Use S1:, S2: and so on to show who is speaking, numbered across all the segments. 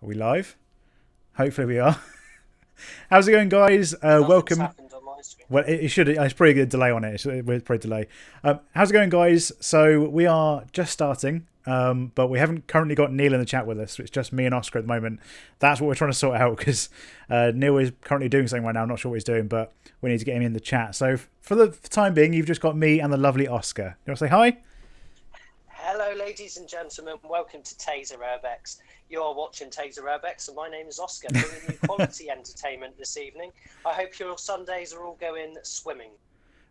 S1: Are we live? Hopefully we are. How's it going, guys? Welcome.
S2: Happened on my screen.
S1: Well, it should. It's probably a delay on it. We're probably delay. How's it going, guys? So we are just starting, but we haven't currently got Neil in the chat with us. It's just me and Oscar at the moment. That's what we're trying to sort out because Neil is currently doing something right now. I'm not sure what he's doing, but we need to get him in the chat. So for the time being, you've just got me and the lovely Oscar. You want to say hi?
S2: Hello, ladies and gentlemen. Welcome to Tazer Urbex. You are watching Tazer Urbex, and my name is Oscar, bringing you quality entertainment this evening. I hope your Sundays are all going swimming.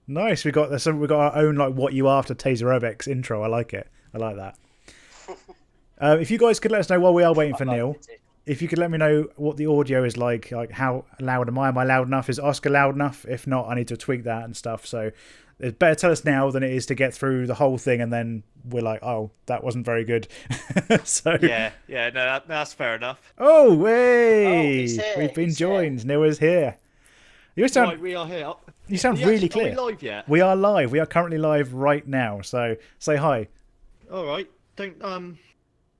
S1: Nice. We got our own like "What You After" Tazer Urbex intro. I like it. I like that. If you guys could let us know while we are waiting for Neil. If you could let me know what the audio is like how loud am I? Am I loud enough? Is Oscar loud enough? If not, I need to tweak that and stuff. So it's better tell us now than it is to get through the whole thing and then we're like, oh, that wasn't very good. So
S3: no, that's fair enough.
S1: Oh, way!
S2: He's here.
S1: We've been
S2: He's
S1: joined. Neil is here. You sound
S3: Right, we are here.
S1: you sound really clear.
S3: Are we live yet?
S1: We are live. We are currently live right now. So say hi.
S3: All right. Don't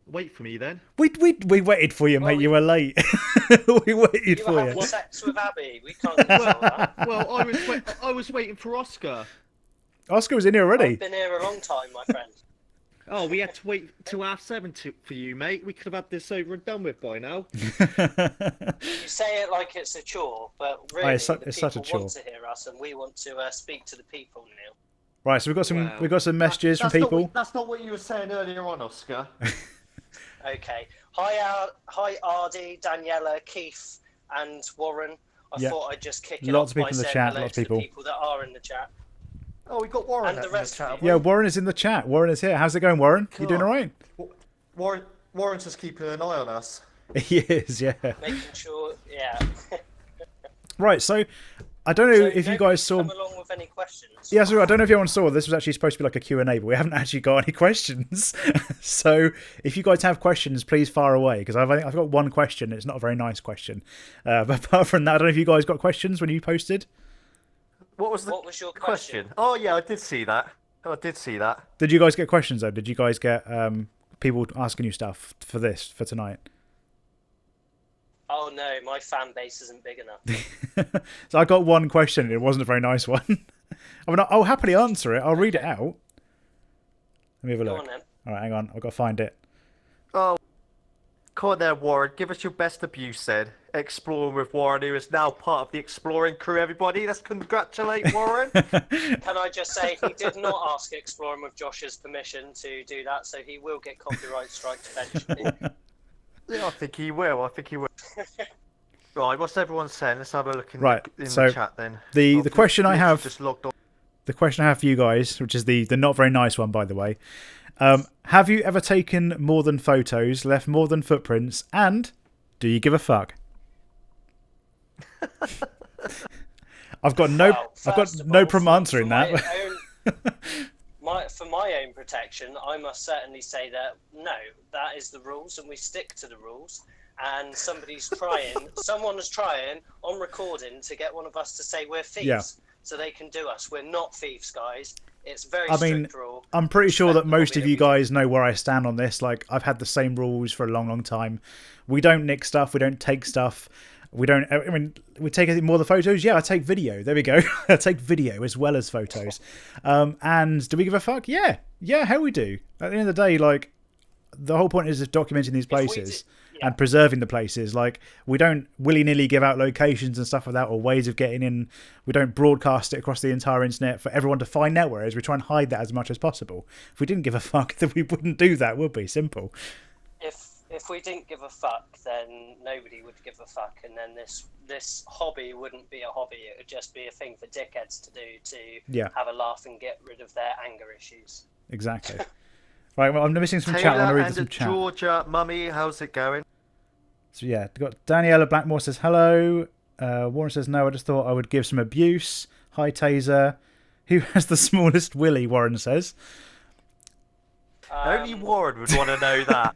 S3: wait for me then.
S1: We waited for you, mate. You were late. We waited
S2: You
S1: for
S2: were
S1: you.
S2: having sex with Abby. We can't control that.
S3: Well, I was waiting for Oscar.
S1: Oscar was in here already.
S2: I've been here a long time, my friend.
S3: Oh, we had to wait till 7:30 for you, mate. We could have had this over and done with by now.
S2: You say it like it's a chore, but really,
S1: it's
S2: the
S1: such a
S2: people
S1: chore.
S2: want to hear us, and we want to speak to the people, Neil.
S1: Right, so we've got some messages from
S3: That's
S1: people.
S3: that's not what you were saying earlier on, Oscar.
S2: Okay. Hi, Ardy, Daniela, Keith, and Warren. I thought I'd just kick it
S1: Lots
S2: off
S1: of people
S2: by
S1: in the
S2: saying
S1: chat,
S2: hello
S1: lots
S2: to
S1: of people.
S2: the people that are in the chat.
S3: Oh, we got Warren
S2: And the
S3: in
S2: rest
S3: chat.
S2: of
S1: Yeah, Warren is in the chat. Warren is here. How's it going, Warren? You doing all right?
S3: Warren's just keeping an eye on us.
S1: He is, yeah.
S2: Making sure, yeah.
S1: Right, so I don't know
S2: So
S1: if you
S2: nobody
S1: guys saw.
S2: come along with any questions.
S1: Yeah, so I don't know if anyone saw. This was actually supposed to be like a Q&A, but we haven't actually got any questions. So if you guys have questions, please fire away because I've got one question. It's not a very nice question, but apart from that, I don't know if you guys got questions when you posted.
S3: What was
S2: your question?
S3: Oh yeah, I did see that.
S1: Did you guys get questions though? Did you guys get people asking you stuff for tonight?
S2: Oh no, my fan base isn't big enough.
S1: So I got one question. And it wasn't a very nice one. I mean, I'll happily answer it. I'll read it out. Let me have a
S2: Go
S1: look.
S2: on then.
S1: All right, hang on. I've got to find it.
S4: Oh, come on there, Warren. Give us your best abuse, then. Exploring with Warren, who is now part of the exploring crew, everybody. Let's congratulate Warren.
S2: Can I just say he did not ask Exploring with Josh's permission to do that, so he will get copyright strikes eventually.
S4: Yeah, I think he will. Right, what's everyone saying? Let's have a look in
S1: Right,
S4: the
S1: so
S4: chat then.
S1: the question I have-
S4: Just logged on.
S1: The question I have for you guys, which is the not very nice one, by the way. Have you ever taken more than photos, left more than footprints, and do you give a fuck? I've got no problem answering that.
S2: For my own protection, I must certainly say that no, that is the rules, and we stick to the rules. And someone is trying on recording to get one of us to say we're thieves, so they can do us. We're not thieves, guys. It's very strict rule.
S1: I'm pretty sure that
S2: Respect the
S1: most
S2: hobby
S1: of you
S2: that we do.
S1: guys know where I stand on this. Like, I've had the same rules for a long, long time. We don't nick stuff. We don't take stuff. We don't. I mean, we take anything more than photos. Yeah, I take video. There we go. I take video as well as photos. And do we give a fuck? Yeah, hell we do. At the end of the day, like, the whole point is documenting these places and preserving the places. Like, we don't willy-nilly give out locations and stuff like that or ways of getting in. We don't broadcast it across the entire internet for everyone to find out where it is. We try and hide that as much as possible. If we didn't give a fuck, then we wouldn't do that, would we? Simple.
S2: If we didn't give a fuck, then nobody would give a fuck, and then this hobby wouldn't be a hobby. It would just be a thing for dickheads to do to have a laugh and get rid of their anger issues.
S1: Exactly. Right, well, I'm missing some chat. I want to
S4: Taylor
S1: read
S4: and
S1: some chat.
S4: Georgia, mummy, how's it going?
S1: So yeah, we've got Daniela Blackmore says hello. Warren says no, I just thought I would give some abuse. Hi Tazer. Who has the smallest willy, Warren says.
S4: Only Warren would want to know that.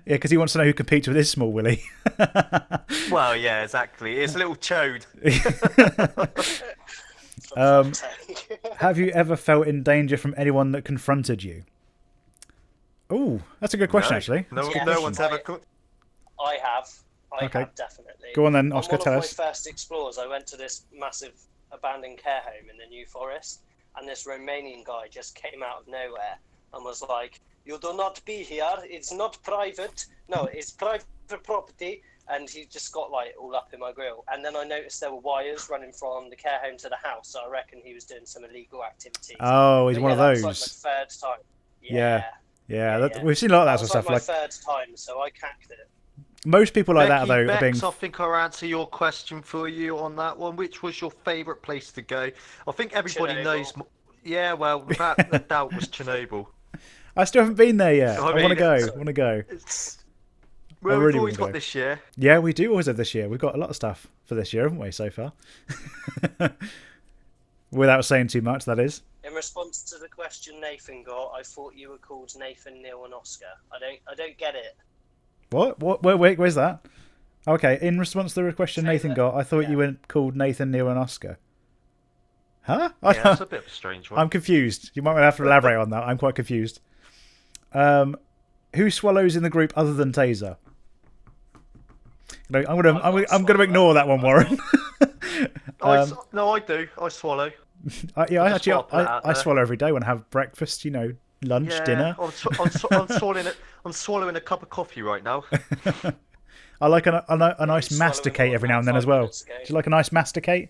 S1: Yeah, because he wants to know who competes with his small willy.
S4: Well, yeah, exactly. It's a little chode.
S1: Have you ever felt in danger from anyone that confronted you? Oh, that's a good question, actually.
S4: No,
S2: Yeah.
S4: no one's ever.
S2: I have. I
S1: Okay.
S2: have definitely.
S1: Go on then,
S2: On
S1: Oscar,
S2: one
S1: tell
S2: of
S1: us.
S2: my first explores, I went to this massive abandoned care home in the New Forest, and this Romanian guy just came out of nowhere and was like, "You do not be here. It's not private. No, it's private property." And he just got like all up in my grill. And then I noticed there were wires running from the care home to the house. So I reckon he was doing some illegal activities.
S1: Oh, he's
S2: But
S1: one
S2: yeah,
S1: of
S2: that
S1: those.
S2: was like my third time.
S1: Yeah.
S2: Yeah.
S1: Yeah, we've seen a lot of that,
S2: That
S1: sort
S2: was
S1: of stuff.
S2: like my
S1: Like
S2: third time, so I cacked it.
S1: most people like that,
S4: Becky,
S1: though, are
S4: Bex,
S1: being.
S4: I think I'll answer your question for you on that one. Which was your favourite place to go? I think everybody
S2: Chernobyl.
S4: knows. Yeah, well, without a doubt, was Chernobyl.
S1: I still haven't been there yet.
S4: I
S1: I
S4: mean,
S1: want to go.
S2: it's-
S1: Want to go.
S4: It's
S1: I
S4: well,
S1: really
S4: we've always
S1: wanna
S4: got
S1: go.
S4: this year.
S1: Yeah, we do always have this year. We've got a lot of stuff for this year, haven't we, so far? Without saying too much, that is.
S2: In response to the question Nathan got, I thought you were called Nathan, Neil, and Oscar. I don't get it.
S1: What? Where's that? Okay, in response to the question
S2: Say
S1: Nathan
S2: that-
S1: got, I thought
S2: yeah.
S1: you were called Nathan, Neil, and Oscar. Huh?
S4: Yeah, that's a bit of a strange one.
S1: I'm confused. You might have to elaborate on that. I'm quite confused. Who swallows in the group other than Tazer? No, I'm gonna ignore that one, Warren.
S4: No, I do. I swallow.
S1: I
S4: just wanna put it out
S1: I
S4: there.
S1: swallow every day when I have breakfast. You know, lunch,
S4: Yeah,
S1: dinner.
S4: I'm swallowing a cup of coffee right now.
S1: I like a nice
S2: swallowing
S1: masticate
S2: more
S1: every
S2: than
S1: now and then
S2: 5
S1: as well.
S2: minutes ago.
S1: Do you like a nice masticate?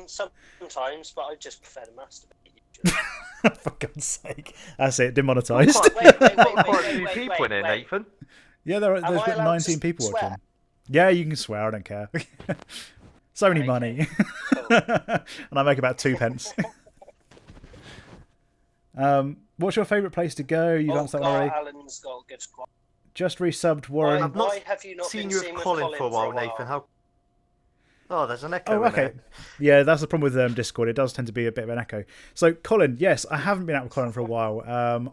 S2: Sometimes, but I just prefer to masturbate. Usually.
S1: For God's sake, that's it. Demonetised.
S2: Wait,
S4: Quite a few people in here, Nathan.
S1: Yeah, there's
S2: I
S1: got
S2: allowed to
S1: 19 people
S2: swear?
S1: watching. Yeah, you can swear. I don't care. It's only
S2: Okay,
S1: money,
S2: cool.
S1: and I make about 2 pence. What's your favourite place to go? You've answered that one already.
S2: Alan's got a good squad.
S1: Just resubbed Warren.
S4: I've not
S2: Why have you not
S4: seen
S2: been
S4: you
S2: seen
S4: with
S2: with
S4: Colin for a while, Nathan. How? Oh, there's an echo.
S1: Oh,
S4: in
S1: okay.
S4: there.
S1: Yeah, that's the problem with Discord. It does tend to be a bit of an echo. So, Colin, yes, I haven't been out with Colin for a while.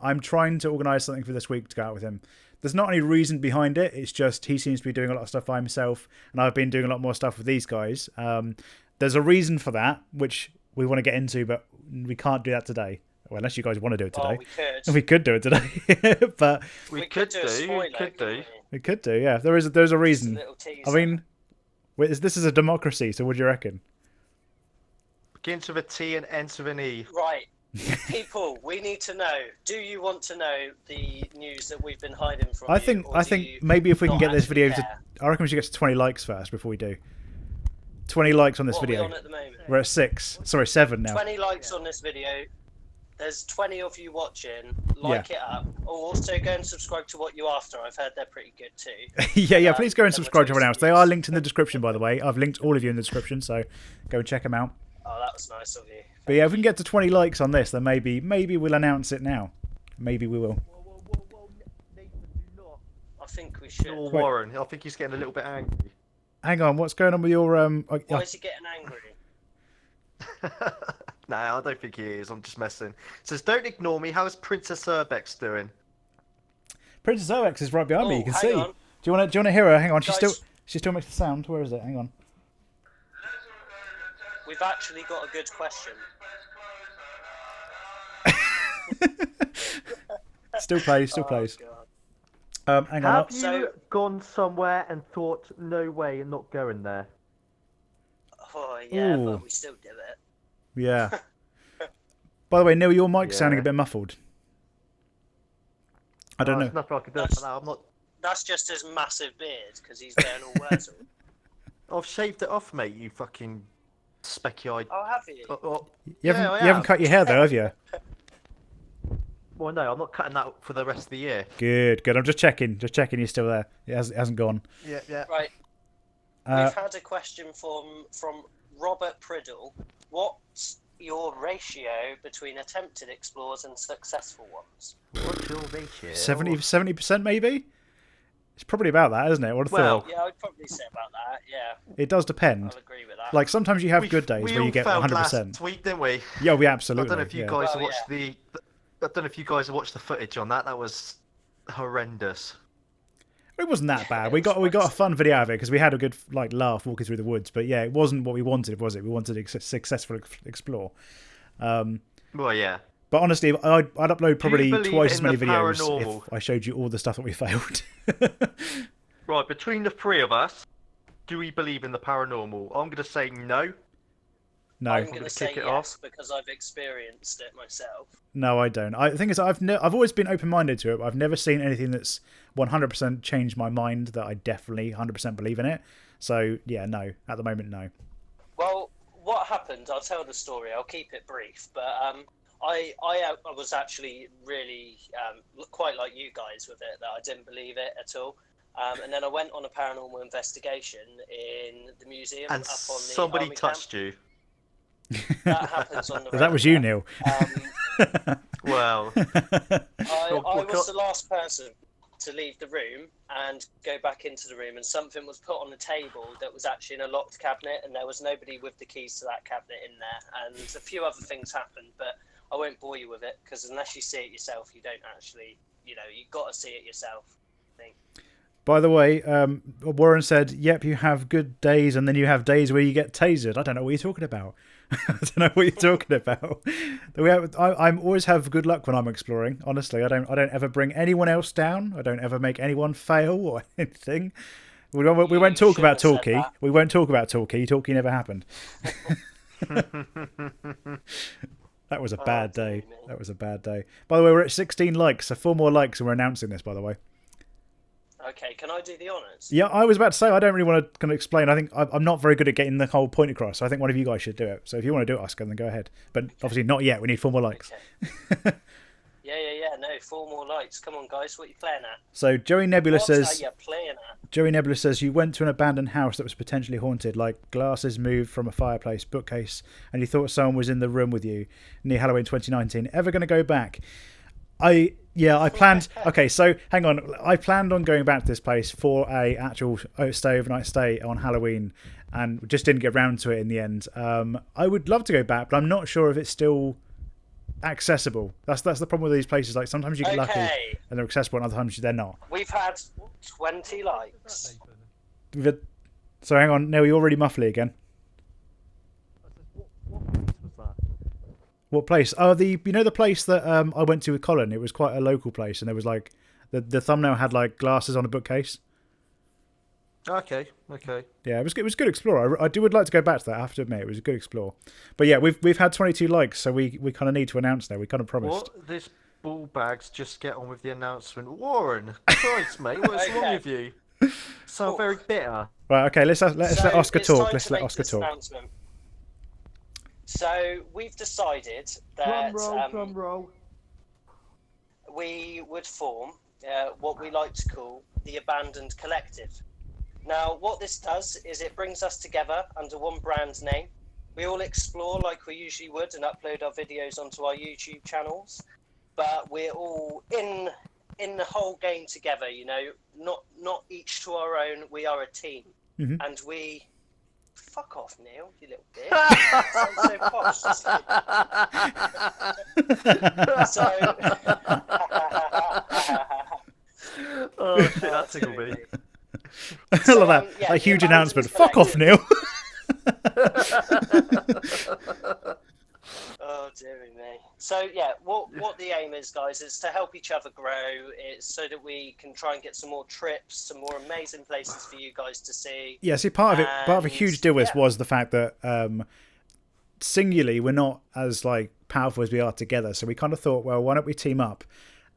S1: I'm trying to organise something for this week to go out with him. There's not any reason behind it. It's just he seems to be doing a lot of stuff by himself, and I've been doing a lot more stuff with these guys. There's a reason for that, which we want to get into, but we can't do that today. Well, unless you guys want to do it today.
S2: Oh, we could.
S1: We could do it today, but
S4: We could do.
S2: a spoiler,
S4: Could
S2: couldn't
S4: do.
S1: we could do. Yeah, there's a
S2: Just a
S1: reason.
S2: little teaser.
S1: I mean, this is a democracy, so what do you reckon?
S4: Begins with a T and ends with an E.
S2: Right. People, we need to know. Do you want to know the news that we've been hiding from
S1: I
S2: you,
S1: think
S2: or
S1: I
S2: do
S1: think
S2: you
S1: maybe if we can
S2: not
S1: get this
S2: actually
S1: video to,
S2: care?
S1: I reckon we should get to 20 likes first before we do. 20 likes on this
S2: What are we
S1: video.
S2: on at the moment?
S1: We're at 6. Sorry, 7 now.
S2: 20 likes on this video. There's 20 of you watching. Like it up. Oh, also go and subscribe to WhatYouAfter. I've heard they're pretty good too.
S1: yeah. Please go and
S2: then we're
S1: subscribe to everyone else. They are
S2: talking
S1: linked in the description, by the way. I've linked all of you in the description, so go and check them out.
S2: Oh, that was nice of you.
S1: But yeah, if we can get to 20 likes on this, then maybe we'll announce it now. Maybe we will.
S4: Whoa, Nathan, do not.
S2: I think we should.
S4: Or Warren. I think he's getting a little bit angry.
S1: Hang on, what's going on with your
S2: Why is he getting angry?
S4: Nah, I don't think he is. I'm just messing. It says, don't ignore me. How's Princess Urbex doing?
S1: Princess Urbex is right behind me. You can
S2: hang
S1: see.
S2: on.
S1: Do you want to hear her? Hang on, she
S2: Guys.
S1: still makes the sound. Where is it? Hang on.
S2: We've actually got a good question.
S1: Still plays.
S2: Oh, God.
S1: Hang on.
S4: Have you
S2: So-
S4: gone somewhere and thought, no way, I'm not going there?
S2: Oh, yeah,
S1: Ooh.
S2: but we still did it.
S1: Yeah. By the way, Neil, your mic's sounding a
S4: Yeah.
S1: bit muffled. I don't know.
S4: There's nothing I can do for that. I'm not.
S2: That's just his massive beard, because he's getting all wurzel.
S4: I've shaved it off, mate. You fucking specky-eyed.
S2: Oh, have you?
S1: You haven't cut your hair though, have you?
S4: Well, no, I'm not cutting that for the rest of the year.
S1: Good. I'm just checking. You're still there. It hasn't gone.
S4: Yeah.
S2: Right. We've had a question from Robert Priddle. What's your ratio between attempted explores and successful ones?
S4: What's your ratio?
S1: 70% maybe? It's probably about that, isn't it? I would have
S4: Well,
S1: thought.
S2: Yeah, I'd probably say about that. Yeah,
S1: It does depend.
S2: I'll agree with that.
S1: Like sometimes you have good days
S4: we
S1: where you
S4: all
S1: get
S4: failed
S1: 100%.
S4: last week, didn't we?
S1: Yeah, we
S4: I
S1: absolutely.
S4: don't know if you
S1: yeah.
S4: guys
S2: Well,
S4: watched I don't know if you guys watched the footage on that. That was horrendous.
S1: It wasn't that bad. We got a fun video out of it because we had a good laugh walking through the woods. But yeah, it wasn't what we wanted, was it? We wanted a successful explore.
S4: Well, yeah.
S1: But honestly, I'd upload probably
S4: believe
S1: twice as
S4: in
S1: many
S4: the
S1: videos
S4: paranormal?
S1: if I showed you all the stuff that we failed.
S4: Right, between the three of us, do we believe in the paranormal? I'm going to say no.
S1: No,
S2: I'm going
S4: gonna
S2: to say
S4: kick it
S2: yes
S4: off.
S2: because I've experienced it myself.
S1: no, I don't. I think I've always been open-minded to it, but I've never seen anything that's 100% changed my mind that I definitely 100% believe in it. So yeah, no. At the moment, no.
S2: Well, what happened? I'll tell the story. I'll keep it brief, but I was actually really quite like you guys with it, that I didn't believe it at all. And then I went on a paranormal investigation in the museum
S4: And
S2: up on the
S4: somebody
S2: army
S4: touched you.
S2: camp. That happens on the
S1: That was you,
S2: regular.
S1: Neil.
S4: Well,
S2: I was the last person to leave the room and go back into the room, and something was put on the table that was actually in a locked cabinet, and there was nobody with the keys to that cabinet in there, and a few other things happened, but I won't bore you with it, because unless you see it yourself, you don't actually, you've got to see it yourself, I think.
S1: By the way, Warren said, "Yep, you have good days, and then you have days where you get tasered." I don't know what you're talking about. I don't know what you're talking about. I always have good luck when I'm exploring. Honestly, I don't ever bring anyone else down. I don't ever make anyone fail or anything. We won't talk about Torquay. We won't talk about Torquay. Torquay never happened. That was a bad day. That was a bad day. By the way, we're at 16 likes, so 4 more likes, and we're announcing this. By the way.
S2: Okay, can I do the honours?
S1: Yeah, I was about to say, I don't really want to kind of explain. I think I'm not very good at getting the whole point across. So I think one of you guys should do it. So if you want to do it, Oscar, then go ahead. But obviously not yet. We need 4 more likes.
S2: Okay. Yeah. No, 4 more likes. Come on, guys. What are you playing at?
S1: So Joey Nebula says...
S2: What are you playing at?
S1: Joey Nebula says, you went to an abandoned house that was potentially haunted, like glasses moved from a fireplace, bookcase, and you thought someone was in the room with you near Halloween 2019. Ever going to go back? I planned. Okay, so hang on. I planned on going back to this place for a actual overnight stay on Halloween, and just didn't get around to it in the end. I would love to go back, but I'm not sure if it's still accessible. That's the problem with these places. Like sometimes you get lucky and they're accessible, and other times they're not.
S2: We've had 20 likes.
S1: So hang on, Neil, you're already muffly again. What place? Oh, the place that I went to with Colin. It was quite a local place, and there was like the thumbnail had like glasses on a bookcase.
S4: Okay.
S1: Yeah, it was good explore. I would like to go back to that. I have to admit, it was a good explore. But yeah, we've had 22 likes, so we kind of need to announce now. We kind of promised.
S4: What? This ball bags just get on with the announcement. Warren, Christ, mate, what's wrong with you? Sound very bitter.
S1: Right. Okay. Let's let Oscar talk. Let's let Oscar talk.
S2: So we've decided that
S4: Drum roll.
S2: we would form what we like to call the Abandoned Collective. Now, what this does is it brings us together under one brand name. We all explore like we usually would and upload our videos onto our YouTube channels, but we're all in the whole game together. Not each to our own. We are a team, and we. Fuck off, Neil, you little bitch. Sounds so posh.
S4: Oh shit, that tickled me.
S1: I love that. A huge announcement. Fuck off, Neil.
S2: Oh dearie me. So yeah, what the aim is, guys, is to help each other grow. It's so that we can try and get some more trips, some more amazing places for you guys to see.
S1: Yeah, see, part of a huge deal with this was the fact that singularly we're not as like powerful as we are together. So we kind of thought, well, why don't we team up?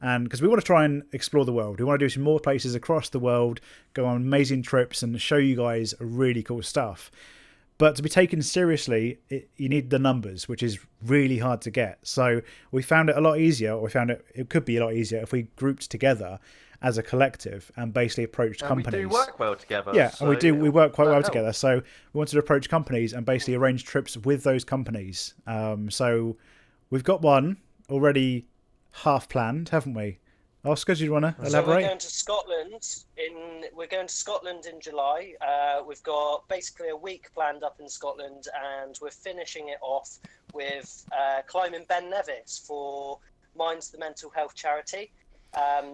S1: And because we want to try and explore the world, we want to do some more places across the world, go on amazing trips, and show you guys really cool stuff. But to be taken seriously, you need the numbers, which is really hard to get. So we found it a lot easier, or we found it could be a lot easier if we grouped together as a collective and basically approached companies.
S4: We do work well together.
S1: Yeah, so and we work quite well together. So we wanted to approach companies and basically arrange trips with those companies. So we've got one already half planned, haven't we? Oscar, do you want to elaborate?
S2: So we're going to Scotland in July. We've got basically a week planned up in Scotland, and we're finishing it off with climbing Ben Nevis for Minds the Mental Health charity.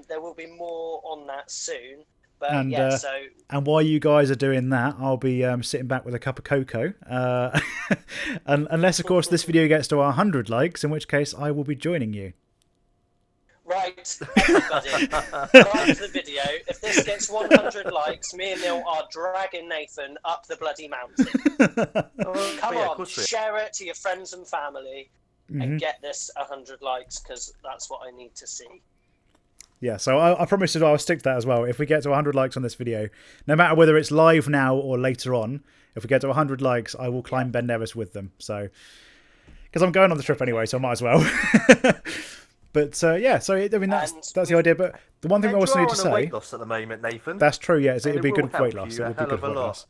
S2: There will be more on that soon, But
S1: And,
S2: yeah, so
S1: and while you guys are doing that, I'll be sitting back with a cup of cocoa. Unless, of course, this video gets to 100 likes, in which case I will be joining you.
S2: right, everybody, like the video. If this gets 100 likes, me and Neil are dragging Nathan up the bloody mountain. Come on, share it to your friends and family, and get this 100 likes, because that's what I need to see.
S1: Yeah, so I promise you I'll stick to that as well. If we get to 100 likes on this video, no matter whether it's live now or later on, if we get to 100 likes, I will climb Ben Nevis with them. So, because I'm going on the trip anyway, so I might as well. But yeah, so I mean that's the idea. But the one thing I also need to say,
S4: weight loss at the moment, Nathan.
S1: That's true. Yeah, it'd be good weight loss. It would be good weight loss.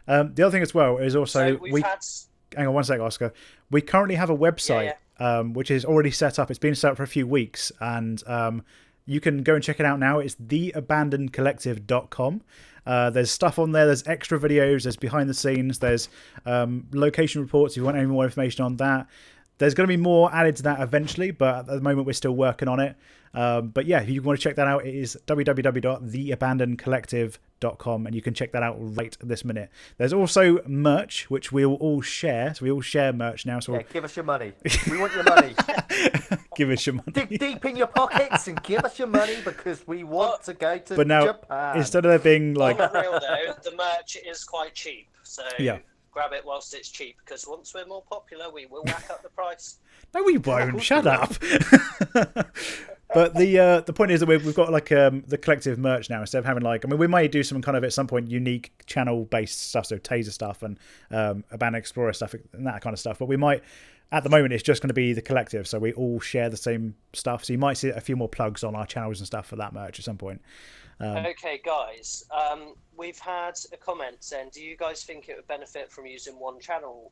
S1: The other thing as well is also hang on one sec, Oscar. We currently have a website which is already set up. It's been set up for a few weeks, and you can go and check it out now. It's theabandonedcollective.com. There's stuff on there. There's extra videos. There's behind the scenes. There's location reports if you want any more information on that. There's going to be more added to that eventually, but at the moment we're still working on it. But yeah, if you want to check that out, it is www.theabandonedcollective.com, and you can check that out right this minute. There's also merch, which we'll all share. So we all share merch now. So
S4: give us your money. We want your money.
S1: Give us your money.
S4: Dig deep in your pockets and give us your money, because we want to go to Japan.
S1: Instead of there being like...
S2: On the real though, the merch is quite cheap. So
S1: yeah.
S2: Grab it whilst it's cheap, because once we're more popular, we will whack up the price.
S1: No, we won't. Shut up. But the point is that we've got like the collective merch now, instead of having like, I mean, we might do some kind of at some point unique channel based stuff, so Tazer stuff and Abandoned Explorer stuff and that kind of stuff. But we might, at the moment, it's just going to be the collective, so we all share the same stuff. So you might see a few more plugs on our channels and stuff for that merch at some point.
S2: Okay, guys, we've had a comment saying, do you guys think it would benefit from using one channel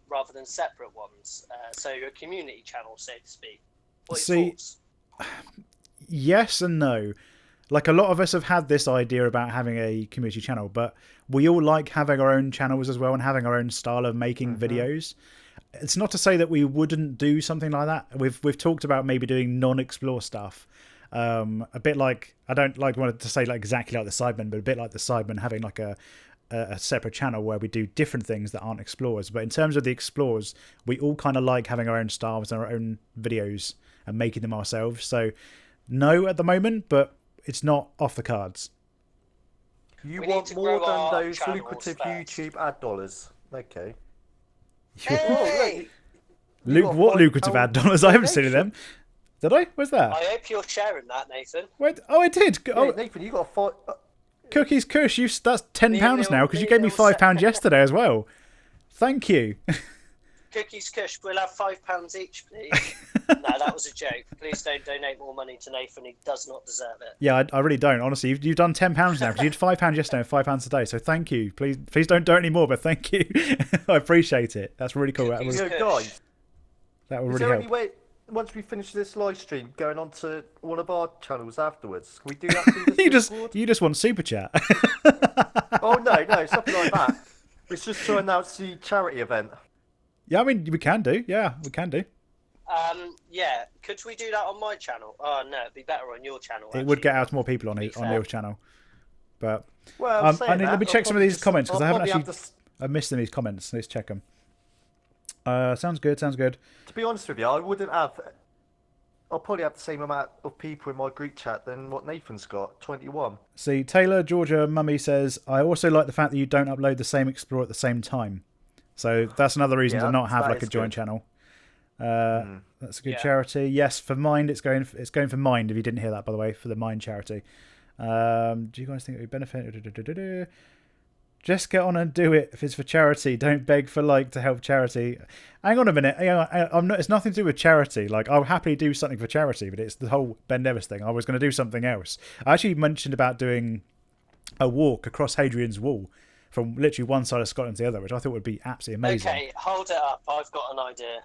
S2: rather than separate ones? So a community channel, so to speak. What are your thoughts?
S1: Yes and no. Like, a lot of us have had this idea about having a community channel, but we all like having our own channels as well and having our own style of making videos. It's not to say that we wouldn't do something like that. We've talked about maybe doing non-explore stuff. A bit like, I don't like wanted to say like exactly like the Sidemen, but a bit like the Sidemen having like a separate channel where we do different things that aren't explorers. But in terms of the explorers, we all kind of like having our own styles and our own videos and making them ourselves. So no at the moment, but it's not off the cards.
S4: You want more than those lucrative YouTube ad dollars? Okay.
S2: Hey!
S1: Luke, what lucrative ad dollars? I haven't seen them. Did I? Where's that?
S2: I hope you're sharing that, Nathan.
S1: Wait, oh, I did. Oh,
S4: Nathan, you got a fight.
S1: Cookies Kush, that's £10 now, because you gave me £5 yesterday as well. Thank you.
S2: Cookies Kush, we'll have £5 each, please. No, that was a joke. Please don't donate more money to Nathan. He does not deserve it. Yeah,
S1: I really don't. Honestly, you've done £10 now, because you did £5 yesterday and £5 today. So thank you. Please don't donate any more, but thank you. I appreciate it. That's really cool. That would really help.
S4: Any way, once we finish this live stream, going on to one of our channels afterwards? Can we do that?
S1: you just want super chat.
S4: Oh no, something like that. It's just to announce the charity event.
S1: Yeah, I mean we can do. Yeah, we can do.
S2: Yeah, could we do that on my channel? Oh no, it'd be better on your channel. Actually.
S1: It would get out more people on Neil's channel. But
S4: well,
S1: let me check some of these comments, because I haven't actually. I've missed these comments. Let's check them. Sounds good.
S4: To be honest with you, I'll probably have the same amount of people in my group chat than what Nathan's got, 21.
S1: See, Taylor Georgia Mummy says, I also like the fact that you don't upload the same Explorer at the same time. So that's another reason to not have like a joint channel. That's a good charity. Yes, for Mind, it's going for Mind, if you didn't hear that, by the way, for the Mind charity. Do you guys think it would benefit? Just get on and do it if it's for charity. Don't beg for like to help charity. Hang on a minute. It's nothing to do with charity. Like, I'll happily do something for charity, but it's the whole Ben Nevis thing. I was going to do something else. I actually mentioned about doing a walk across Hadrian's Wall from literally one side of Scotland to the other, which I thought would be absolutely amazing.
S2: Okay, hold it up. I've got an idea.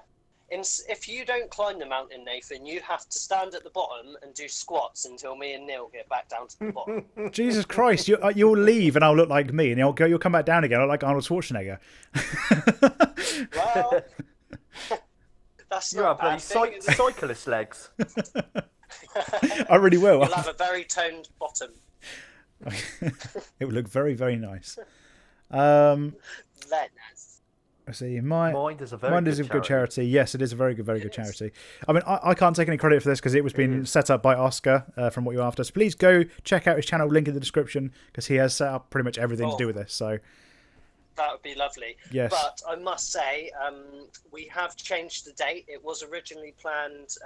S2: If you don't climb the mountain, Nathan, you have to stand at the bottom and do squats until me and Neil get back down to the bottom.
S1: Jesus Christ, you'll leave and I'll look like me, and you'll come back down again. I'll look like Arnold Schwarzenegger.
S2: Well, that's not bad.
S4: Cyclist legs.
S1: I really will.
S2: You'll have a very toned bottom.
S1: It would look very, very nice. Um,
S2: Very nice.
S1: let's see.
S4: Mind is a very
S1: Mine
S4: good
S1: is a good
S4: charity.
S1: charity. Yes, it is a very good, very good
S2: It is.
S1: charity. I mean, I can't take any credit for this because it was being set up by Oscar from What You After. So please go check out his channel. Link in the description because he has set up pretty much everything to do with this. So
S2: That would be lovely.
S1: yes,
S2: But I must say, we have changed the date. It was originally planned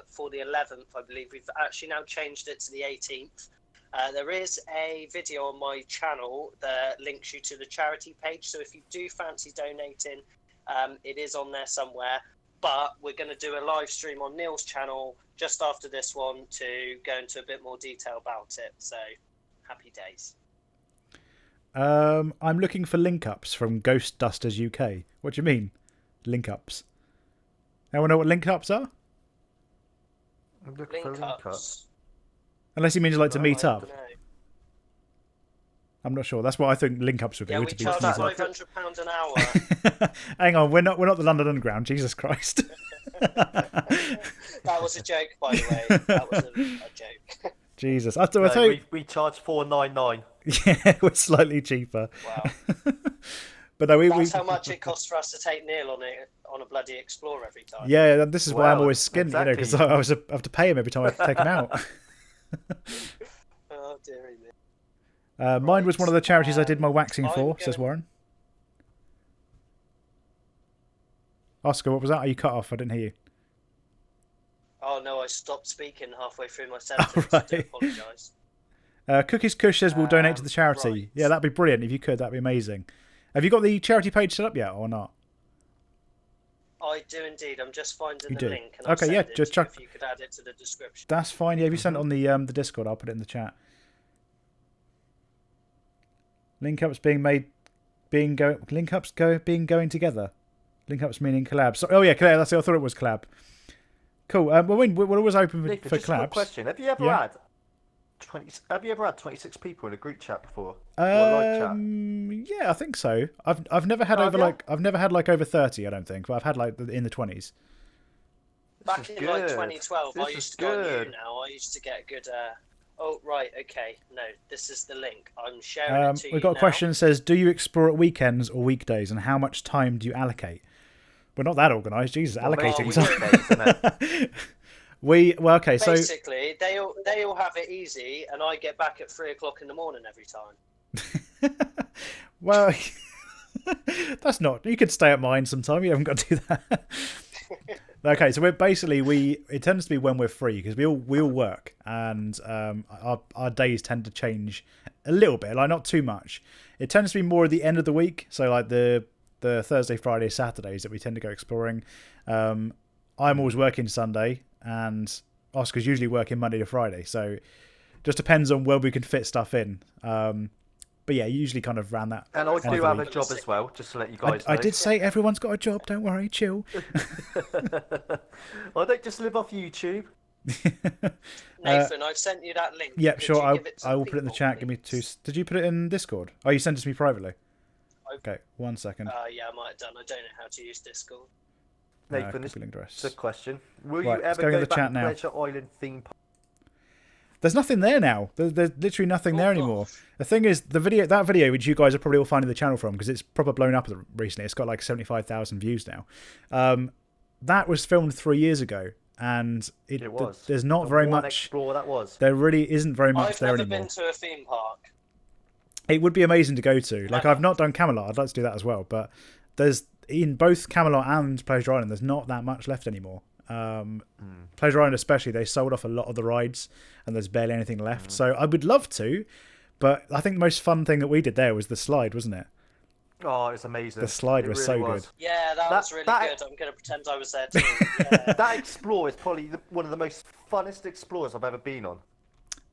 S2: for the 11th, I believe. We've actually now changed it to the 18th. There is a video on my channel that links you to the charity page. So if you do fancy donating, it is on there somewhere. But we're going to do a live stream on Neil's channel just after this one to go into a bit more detail about it. So happy days.
S1: I'm looking for link ups from Ghost Dusters UK. What do you mean, link ups? Anyone know what link ups are?
S4: I'm looking for
S2: Link
S4: link ups.
S2: ups.
S1: Unless he means like to
S4: No,
S1: meet
S4: I
S1: up.
S2: No.
S1: I'm not sure. That's what I think link ups would be.
S2: Yeah, we
S1: to
S2: charge
S1: meet up.
S2: £500 an hour.
S1: Hang on, we're not the London Underground. Jesus Christ.
S2: That was a joke, by the way. That was a joke.
S1: Jesus. I
S4: No,
S1: tell you,
S4: we charge $4.99.
S1: yeah, we're slightly cheaper.
S2: Wow.
S1: But no,
S2: That's how much it costs for us to take Neil on a bloody Explorer every time.
S1: Yeah, this is why I'm
S4: Well,
S1: always skinned, you know, because I have to pay him every time I take him out.
S2: Oh, dearie me.
S1: Mine was one of the charities I did my waxing
S2: I'm
S1: for, says
S2: going-
S1: Warren. Oscar, what was that? Are you cut off? I didn't hear you.
S2: Oh, no, I stopped speaking halfway through my sentence.
S1: right.
S2: I do apologise.
S1: Cookies Kush says we'll donate to the charity.
S2: Right.
S1: Yeah, that'd be brilliant if you could. That'd be amazing. Have you got the charity page set up yet or not?
S2: I do indeed. I'm just finding
S1: You
S2: the
S1: do?
S2: link. And I'll
S1: Okay,
S2: send
S1: yeah,
S2: it
S1: just
S2: to you
S1: chuck-
S2: if you could add it to the description.
S1: That's fine. Yeah, if you send it on the Discord, I'll put it in the chat. Link ups being going together. Link ups meaning collabs. So, oh yeah, collab. That's it. I thought it was collab. Cool. Well, we're always open
S4: Nathan,
S1: for
S4: just a quick
S1: collabs.
S4: question. Have you ever
S1: Yeah.
S4: had 26 people in a group chat before? Or a live chat?
S1: Yeah, I think so. I've never had
S4: Have ya?
S1: I've never had like over 30. I don't think, but I've had like in the 20s.
S2: Back
S4: is
S2: in like
S4: good.
S2: 2012, I
S4: This
S2: used
S4: is
S2: to go on
S4: good.
S2: you now. I used to get a good. Oh right, okay. No, this is the link. I'm sharing it to you
S1: We've got a
S2: now.
S1: question that says, do you explore at weekends or weekdays, and how much time do you allocate? We're not that organised. Jesus, allocating
S2: we
S1: time.
S2: do.
S4: Weekdays, isn't it?
S1: Okay, so
S2: Basically, they all have it easy, and I get back at 3 o'clock in the morning every time.
S1: well, that's not. You could stay at mine sometime. You haven't got to do that. Okay, so it tends to be when we're free because we all work, and our days tend to change a little bit, like not too much. It tends to be more at the end of the week, so like the Thursday, Friday, Saturdays that we tend to go exploring. I'm always working Sunday, and Oscar's usually working Monday to Friday, so just depends on where we can fit stuff in. But yeah, usually kind of around that.
S4: And I
S1: end of
S4: do
S1: the
S4: have a
S1: week.
S4: job as well, just to let you guys
S1: I
S4: know.
S1: did say everyone's got a job. Don't worry, chill.
S4: I don't just live off YouTube.
S2: Nathan, I've sent you that link.
S1: Yeah,
S2: Could
S1: sure.
S2: you give it to
S1: I will
S2: the
S1: put it in the
S2: people,
S1: chat. Give me two.
S2: please?
S1: Did you put it in Discord? Oh, you sent it to me privately.
S2: I-
S1: Okay, 1 second.
S2: Yeah, I might have done. I don't know how to use Discord.
S4: Nathan, this
S1: copy link address.
S4: is a question. Will
S1: Right,
S4: you
S1: let's
S4: ever
S1: go in
S4: go
S1: the
S4: back
S1: chat
S4: to
S1: now.
S4: Pleasure Island theme park?
S1: There's nothing there now. There's literally nothing there
S2: Oh,
S1: anymore.
S2: gosh.
S1: The thing is, that video, which you guys are probably all finding the channel from, because it's proper blown up recently. It's got like 75,000 views now. That was filmed 3 years ago, and
S4: It was.
S1: there's not
S4: And
S1: very
S4: what an
S1: much.
S4: Explorer that was.
S1: There really isn't very much
S2: I've
S1: there
S2: never
S1: anymore.
S2: been to a theme park.
S1: It would be amazing to go to. Like,
S2: Never.
S1: I've not done Camelot. I'd like to do that as well. But there's in both Camelot and Pleasure Island, there's not that much left anymore. Pleasure Island especially, they sold off a lot of the rides, and there's barely anything left. So I would love to, but I think the most fun thing that we did there was the slide, wasn't it?
S4: Oh, it's amazing.
S1: The slide
S4: It
S1: was
S4: really
S1: so
S4: was.
S1: good.
S2: Yeah, that
S4: That-
S2: was really
S4: that-
S2: good. I'm going to pretend I was there too. Yeah.
S4: That Explorer is probably one of the most funnest Explorers I've ever been on.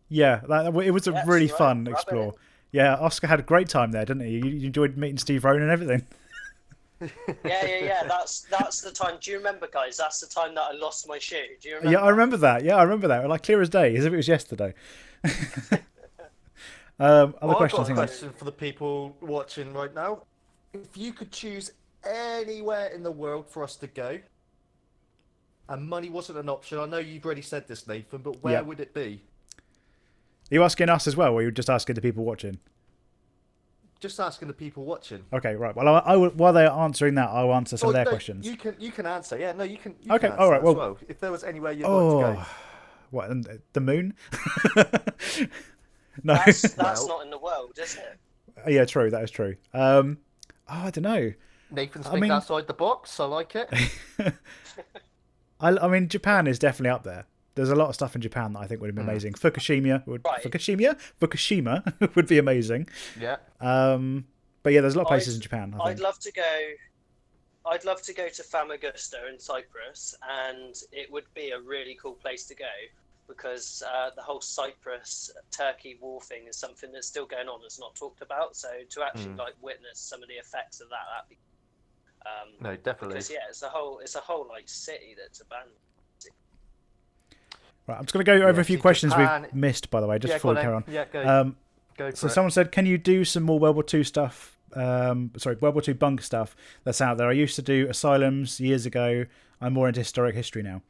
S1: Yeah, it was a
S2: Yes,
S1: really
S2: right.
S1: fun
S2: Rub it
S1: explore.
S2: in.
S1: Yeah, Oscar had a great time there, didn't he? You enjoyed meeting Steve Rowan and everything.
S2: Yeah. That's the time. Do you remember, guys? That's the time that I lost my shoe. Do you remember?
S1: Yeah, I remember that. Yeah, I remember that. Like clear as day, as if it was yesterday. Other
S4: I've
S1: questions?
S4: got a
S1: hang on.
S4: question for the people watching right now. If you could choose anywhere in the world for us to go, and money wasn't an option, I know you've already said this, Nathan, but where
S1: Yeah.
S4: would it be?
S1: you asking us as well, or are you just asking the people watching?
S4: Just asking the people watching.
S1: Okay, right. Well, I will, while they're answering that, I'll answer some of their
S4: no,
S1: questions.
S4: You can answer. Yeah, no, you can.
S1: Okay,
S4: Can answer
S1: all right.
S4: that
S1: Well,
S4: as well. If there was anywhere you'd like to go.
S1: What? The moon? No.
S2: That's
S4: Well.
S2: not in the world, is it?
S1: Yeah, true. That is true. I don't know.
S4: Nathan's
S1: I
S4: think
S1: mean-
S4: outside the box. I like it.
S1: I mean, Japan is definitely up there. There's a lot of stuff in Japan that I think would be amazing. Fukushima would be amazing.
S4: Yeah.
S1: But yeah, there's a lot of places in Japan. I think.
S2: I'd love to go. I'd love to go to Famagusta in Cyprus, and it would be a really cool place to go because the whole Cyprus-Turkey war thing is something that's still going on. It's not talked about. So to actually like witness some of the effects of that'd be.
S4: No, definitely.
S2: Because yeah, it's a whole like city that's abandoned.
S1: Right, I'm just going to go over a few questions
S4: Japan-
S1: we've missed, by the way, just before we carry on.
S4: Yeah, go. Go for
S1: So
S4: it.
S1: someone said, can you do some more World War II stuff? World War II bunker stuff that's out there. I used to do asylums years ago. I'm more into historic history now.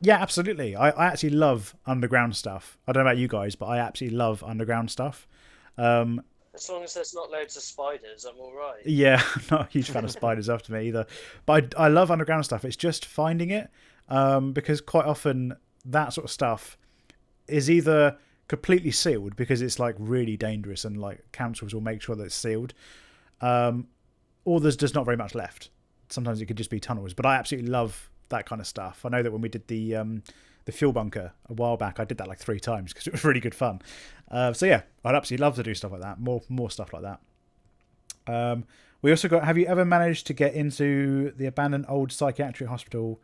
S1: Yeah, absolutely. I actually love underground stuff. I don't know about you guys, but I absolutely love underground stuff.
S2: As long as there's not loads of spiders, I'm all right.
S1: Yeah, I'm not a huge fan of spiders after me either. But I love underground stuff. It's just finding it because quite often that sort of stuff is either completely sealed because it's like really dangerous and like councils will make sure that it's sealed, or there's just not very much left. Sometimes it could just be tunnels, but I absolutely love that kind of stuff. I know that when we did the fuel bunker a while back, I did that like 3 times because it was really good fun. So yeah, I'd absolutely love to do stuff like that. More stuff like that. We also got, have you ever managed to get into the abandoned old psychiatric hospital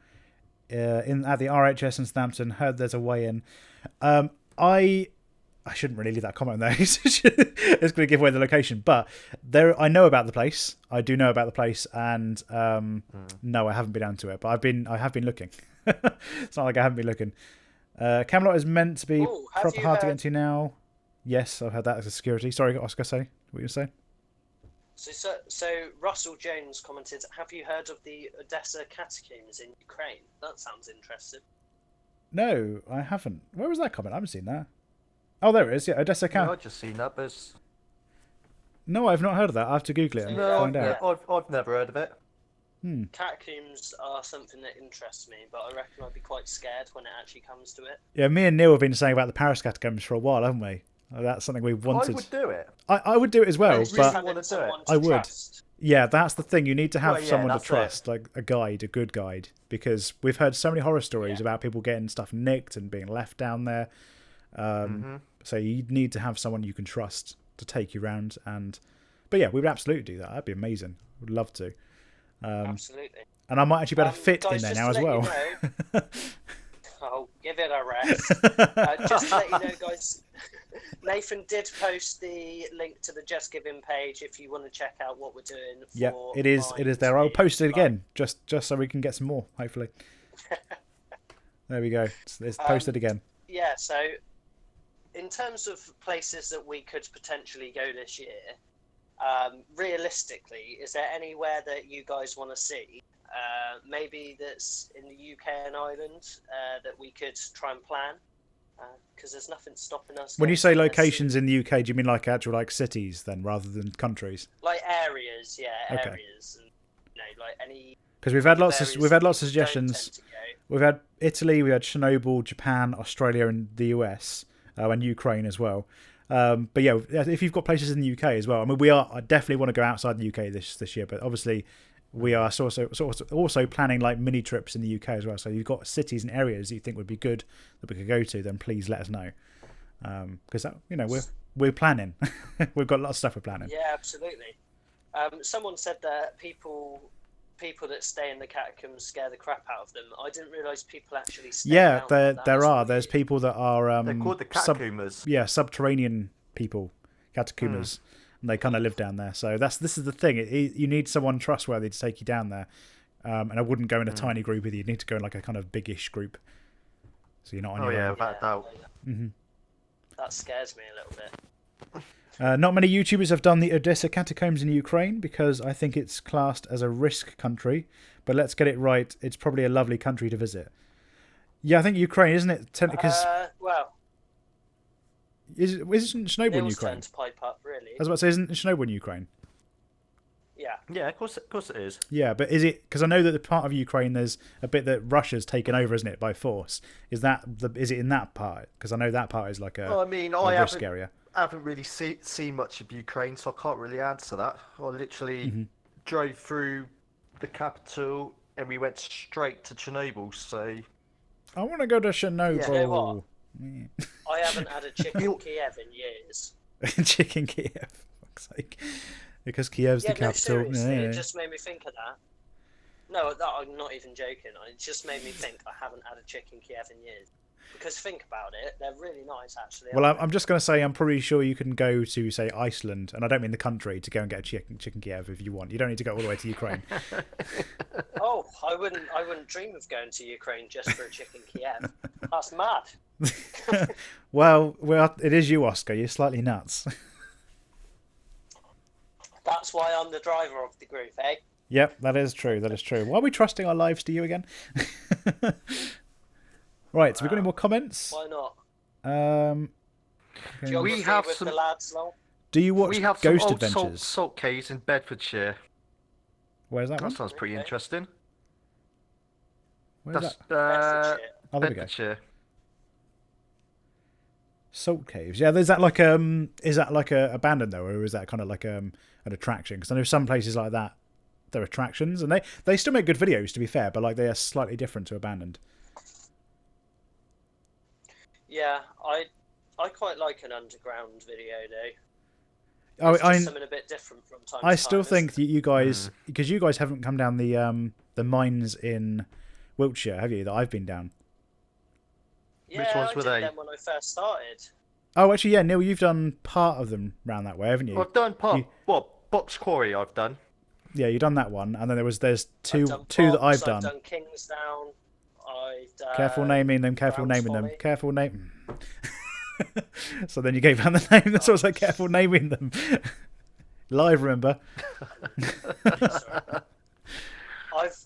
S1: at the RHS in Southampton? Heard there's a way in. I shouldn't really leave that comment there. It's going to give away the location. But I know about the place. I do know about the place, and no, I haven't been down to it. But I have been looking. It's not like I haven't been looking. Camelot is meant to be proper hard to get into now. Yes, I've heard that as a security. Sorry, Oscar, say what you were saying.
S2: So Russell Jones commented, have you heard of the Odessa catacombs in Ukraine? That sounds interesting.
S1: No, I haven't. Where was that comment? I haven't seen that. Oh, there it is. Yeah, Odessa
S4: No, I've just seen that, but
S1: No, I've not heard of that. I have to Google it and find out.
S4: I've never heard of it.
S2: Catacombs are something that interests me, but I reckon I'd be quite scared when it actually comes to it.
S1: Yeah, me and Neil have been saying about the Paris catacombs for a while, haven't we? That's something we wanted.
S4: I would do it.
S1: I would do it as well,
S4: Just
S1: but
S4: having someone
S1: I would.
S2: trust.
S1: Yeah, that's the thing. You need to have
S4: Well, yeah,
S1: someone to
S4: that's
S1: trust, like a guide, a good guide, because we've heard so many horror stories about people getting stuff nicked and being left down there. So you need to have someone you can trust to take you around. But yeah, we would absolutely do that. That'd be amazing. Would love to.
S2: Absolutely.
S1: And I might actually better fit
S2: guys,
S1: in there
S2: just
S1: now as
S2: to let
S1: well.
S2: you know- Oh, give it a rest. Just to let you know, guys, Nathan did post the link to the Just Giving page if you want to check out what we're doing. For
S1: Yeah, it is. It is there. I'll post it again, just so we can get some more. Hopefully. There we go. It's posted again.
S2: Yeah. So, in terms of places that we could potentially go this year, realistically, is there anywhere that you guys want to see? Maybe that's in the UK and Ireland that we could try and plan, because there's nothing stopping us.
S1: When you
S2: going
S1: say
S2: to
S1: locations in the UK, do you mean like actual like cities then, rather than countries?
S2: like areas,
S1: Okay.
S2: areas, and like any.
S1: Because we've had lots of
S2: areas
S1: suggestions.
S2: that don't tend to go.
S1: We've had Italy, we had Chernobyl, Japan, Australia, and the US, and Ukraine as well. But yeah, if you've got places in the UK as well, I mean, I definitely want to go outside the UK this year, but obviously we are also planning like mini trips in the UK as well. So you've got cities and areas that you think would be good that we could go to, then please let us know. Because we're planning. We've got lots of stuff we're planning.
S2: Yeah, absolutely. Someone said that people that stay in the catacombs scare the crap out of them. I didn't realise people actually stay
S1: Yeah,
S2: down
S1: there are. There's people that are
S4: They're called the catacombers.
S1: subterranean people, catacombers, and they kind of live down there. So this is the thing. You need someone trustworthy to take you down there, and I wouldn't go in a tiny group with you. You need to go in like a kind of big-ish group, so you're not on your own.
S4: Without doubt.
S2: That scares me a little bit.
S1: Not many YouTubers have done the Odessa catacombs in Ukraine because I think it's classed as a risk country. But let's get it right. It's probably a lovely country to visit. Yeah, I think Ukraine, isn't it? Because Isn't Chernobyl in
S2: Neil's
S1: Ukraine?
S2: turn to pipe up, really.
S1: I was about to say, isn't Chernobyl in Ukraine?
S2: Yeah.
S4: Yeah, of course it is.
S1: Yeah, but is it? Because I know that the part of Ukraine, there's a bit that Russia's taken over, isn't it, by force? Is it in that part? Because I know that part is like a,
S4: Well, I mean,
S1: a
S4: I
S1: risk
S4: haven't,
S1: area.
S4: haven't really seen much of Ukraine, so I can't really answer that. I literally drove through the capital and we went straight to Chernobyl, so...
S1: I want to go to Chernobyl.
S2: You know what? I haven't had a chicken Kiev in years.
S1: Chicken Kiev, for fuck's sake. Because Kiev's the capital.
S2: No, seriously, it just made me think of that. No, I'm not even joking. It just made me think I haven't had a chicken Kiev in years. Because think about it, they're really nice, actually.
S1: Well, I'm just going to say I'm pretty sure you can go to, say, Iceland, and I don't mean the country, to go and get a chicken Kiev if you want. You don't need to go all the way to Ukraine.
S2: Oh, I wouldn't dream of going to Ukraine just for a chicken Kiev. That's mad.
S1: well, it is you, Oscar. You're slightly nuts.
S2: That's why I'm the driver of the group, eh?
S1: Yep, that is true. Why are we trusting our lives to you again? Right, so we've got any more comments?
S2: Why not?
S1: Okay.
S4: We have
S2: with
S4: some.
S2: the lads, lol.
S1: Do you watch
S4: We have
S1: Ghost
S4: some old
S1: Adventures?
S4: salt caves in Bedfordshire.
S1: Where's that one?
S4: That sounds pretty
S2: Okay.
S4: interesting.
S1: Where's
S4: That's
S1: that?
S2: Bedfordshire.
S1: Oh, there we go.
S4: Bedfordshire.
S1: Salt caves. Yeah, is that like a abandoned though, or is that kind of like an attraction? Because I know some places like that, they're attractions, and they still make good videos, to be fair, but like they are slightly different to abandoned.
S2: Yeah, I quite like an underground video though.
S1: Oh,
S2: It's just something a bit different from time to time.
S1: I still
S2: isn't
S1: think
S2: it?
S1: that you guys, because you guys haven't come down the mines in Wiltshire, have you? That I've been down.
S2: Yeah,
S4: ones
S2: I
S4: were
S2: did
S4: they?
S2: them when I first started.
S1: Oh, actually, yeah, Neil, you've done part of them round that way, haven't you?
S4: I've done part.
S1: You-
S4: What? Box Quarry I've done.
S1: Yeah, you've done that one, and then there's two
S2: I've done
S1: that
S2: Box,
S1: I've
S2: I've
S1: done.
S2: done Kingsdown. I've done...
S1: Careful naming them. Careful
S2: Brown's
S1: naming them.
S2: Folly.
S1: Careful name. So then you gave out the name. That's what I was like. Careful naming them. Live, remember?
S2: Sorry.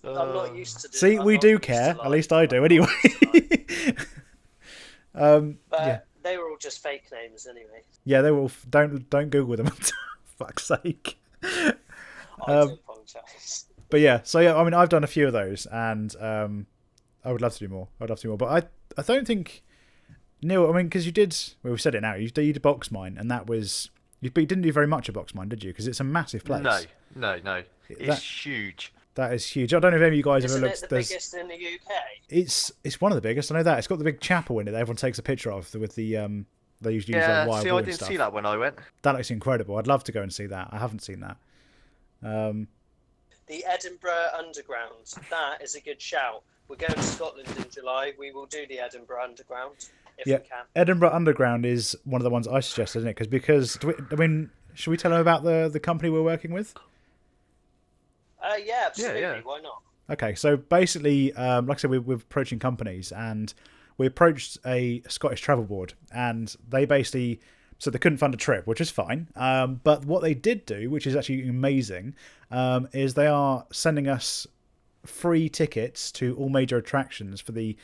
S2: I'm not used to.
S1: See,
S2: I'm
S1: we
S2: not
S1: do
S2: used to
S1: care. At
S2: live.
S1: least I do,
S2: I'm
S1: anyway.
S2: not used to live. But
S1: Yeah,
S2: they were all just fake names anyway.
S1: yeah. They were all. Don't Google them. Fuck's sake.
S2: I do apologise.
S1: But yeah, so yeah, I mean, I've done a few of those, and I would love to do more. But I don't think, Neil. I mean, because you did. Well, we've said it now. You did Box Mine, and that was. But you didn't do very much of Box Mine, did you? Because it's a massive place.
S4: No. It's huge.
S1: That is huge. I don't know if any of you guys
S2: Isn't
S1: ever
S2: it
S1: looked.
S2: the biggest in the UK?
S1: It's one of the biggest. I know that. It's got the big chapel in it that everyone takes a picture of with the they usually use like
S4: Yeah.
S1: wire
S4: See,
S1: wood
S4: I
S1: and
S4: didn't
S1: stuff.
S4: see that when I went.
S1: That looks incredible. I'd love to go and see that. I haven't seen that.
S2: The Edinburgh Underground. That is a good shout. We're going to Scotland in July. We will do the Edinburgh Underground if
S1: Yeah,
S2: we can.
S1: Edinburgh Underground is one of the ones I suggested, isn't it? Because should we tell them about the company we're working with?
S2: Yeah, absolutely.
S4: Yeah.
S2: Why not?
S1: Okay, so basically, like I said, we're approaching companies, and we approached a Scottish travel board, and they basically said they couldn't fund a trip, which is fine. But what they did do, which is actually amazing, is they are sending us free tickets to all major attractions for the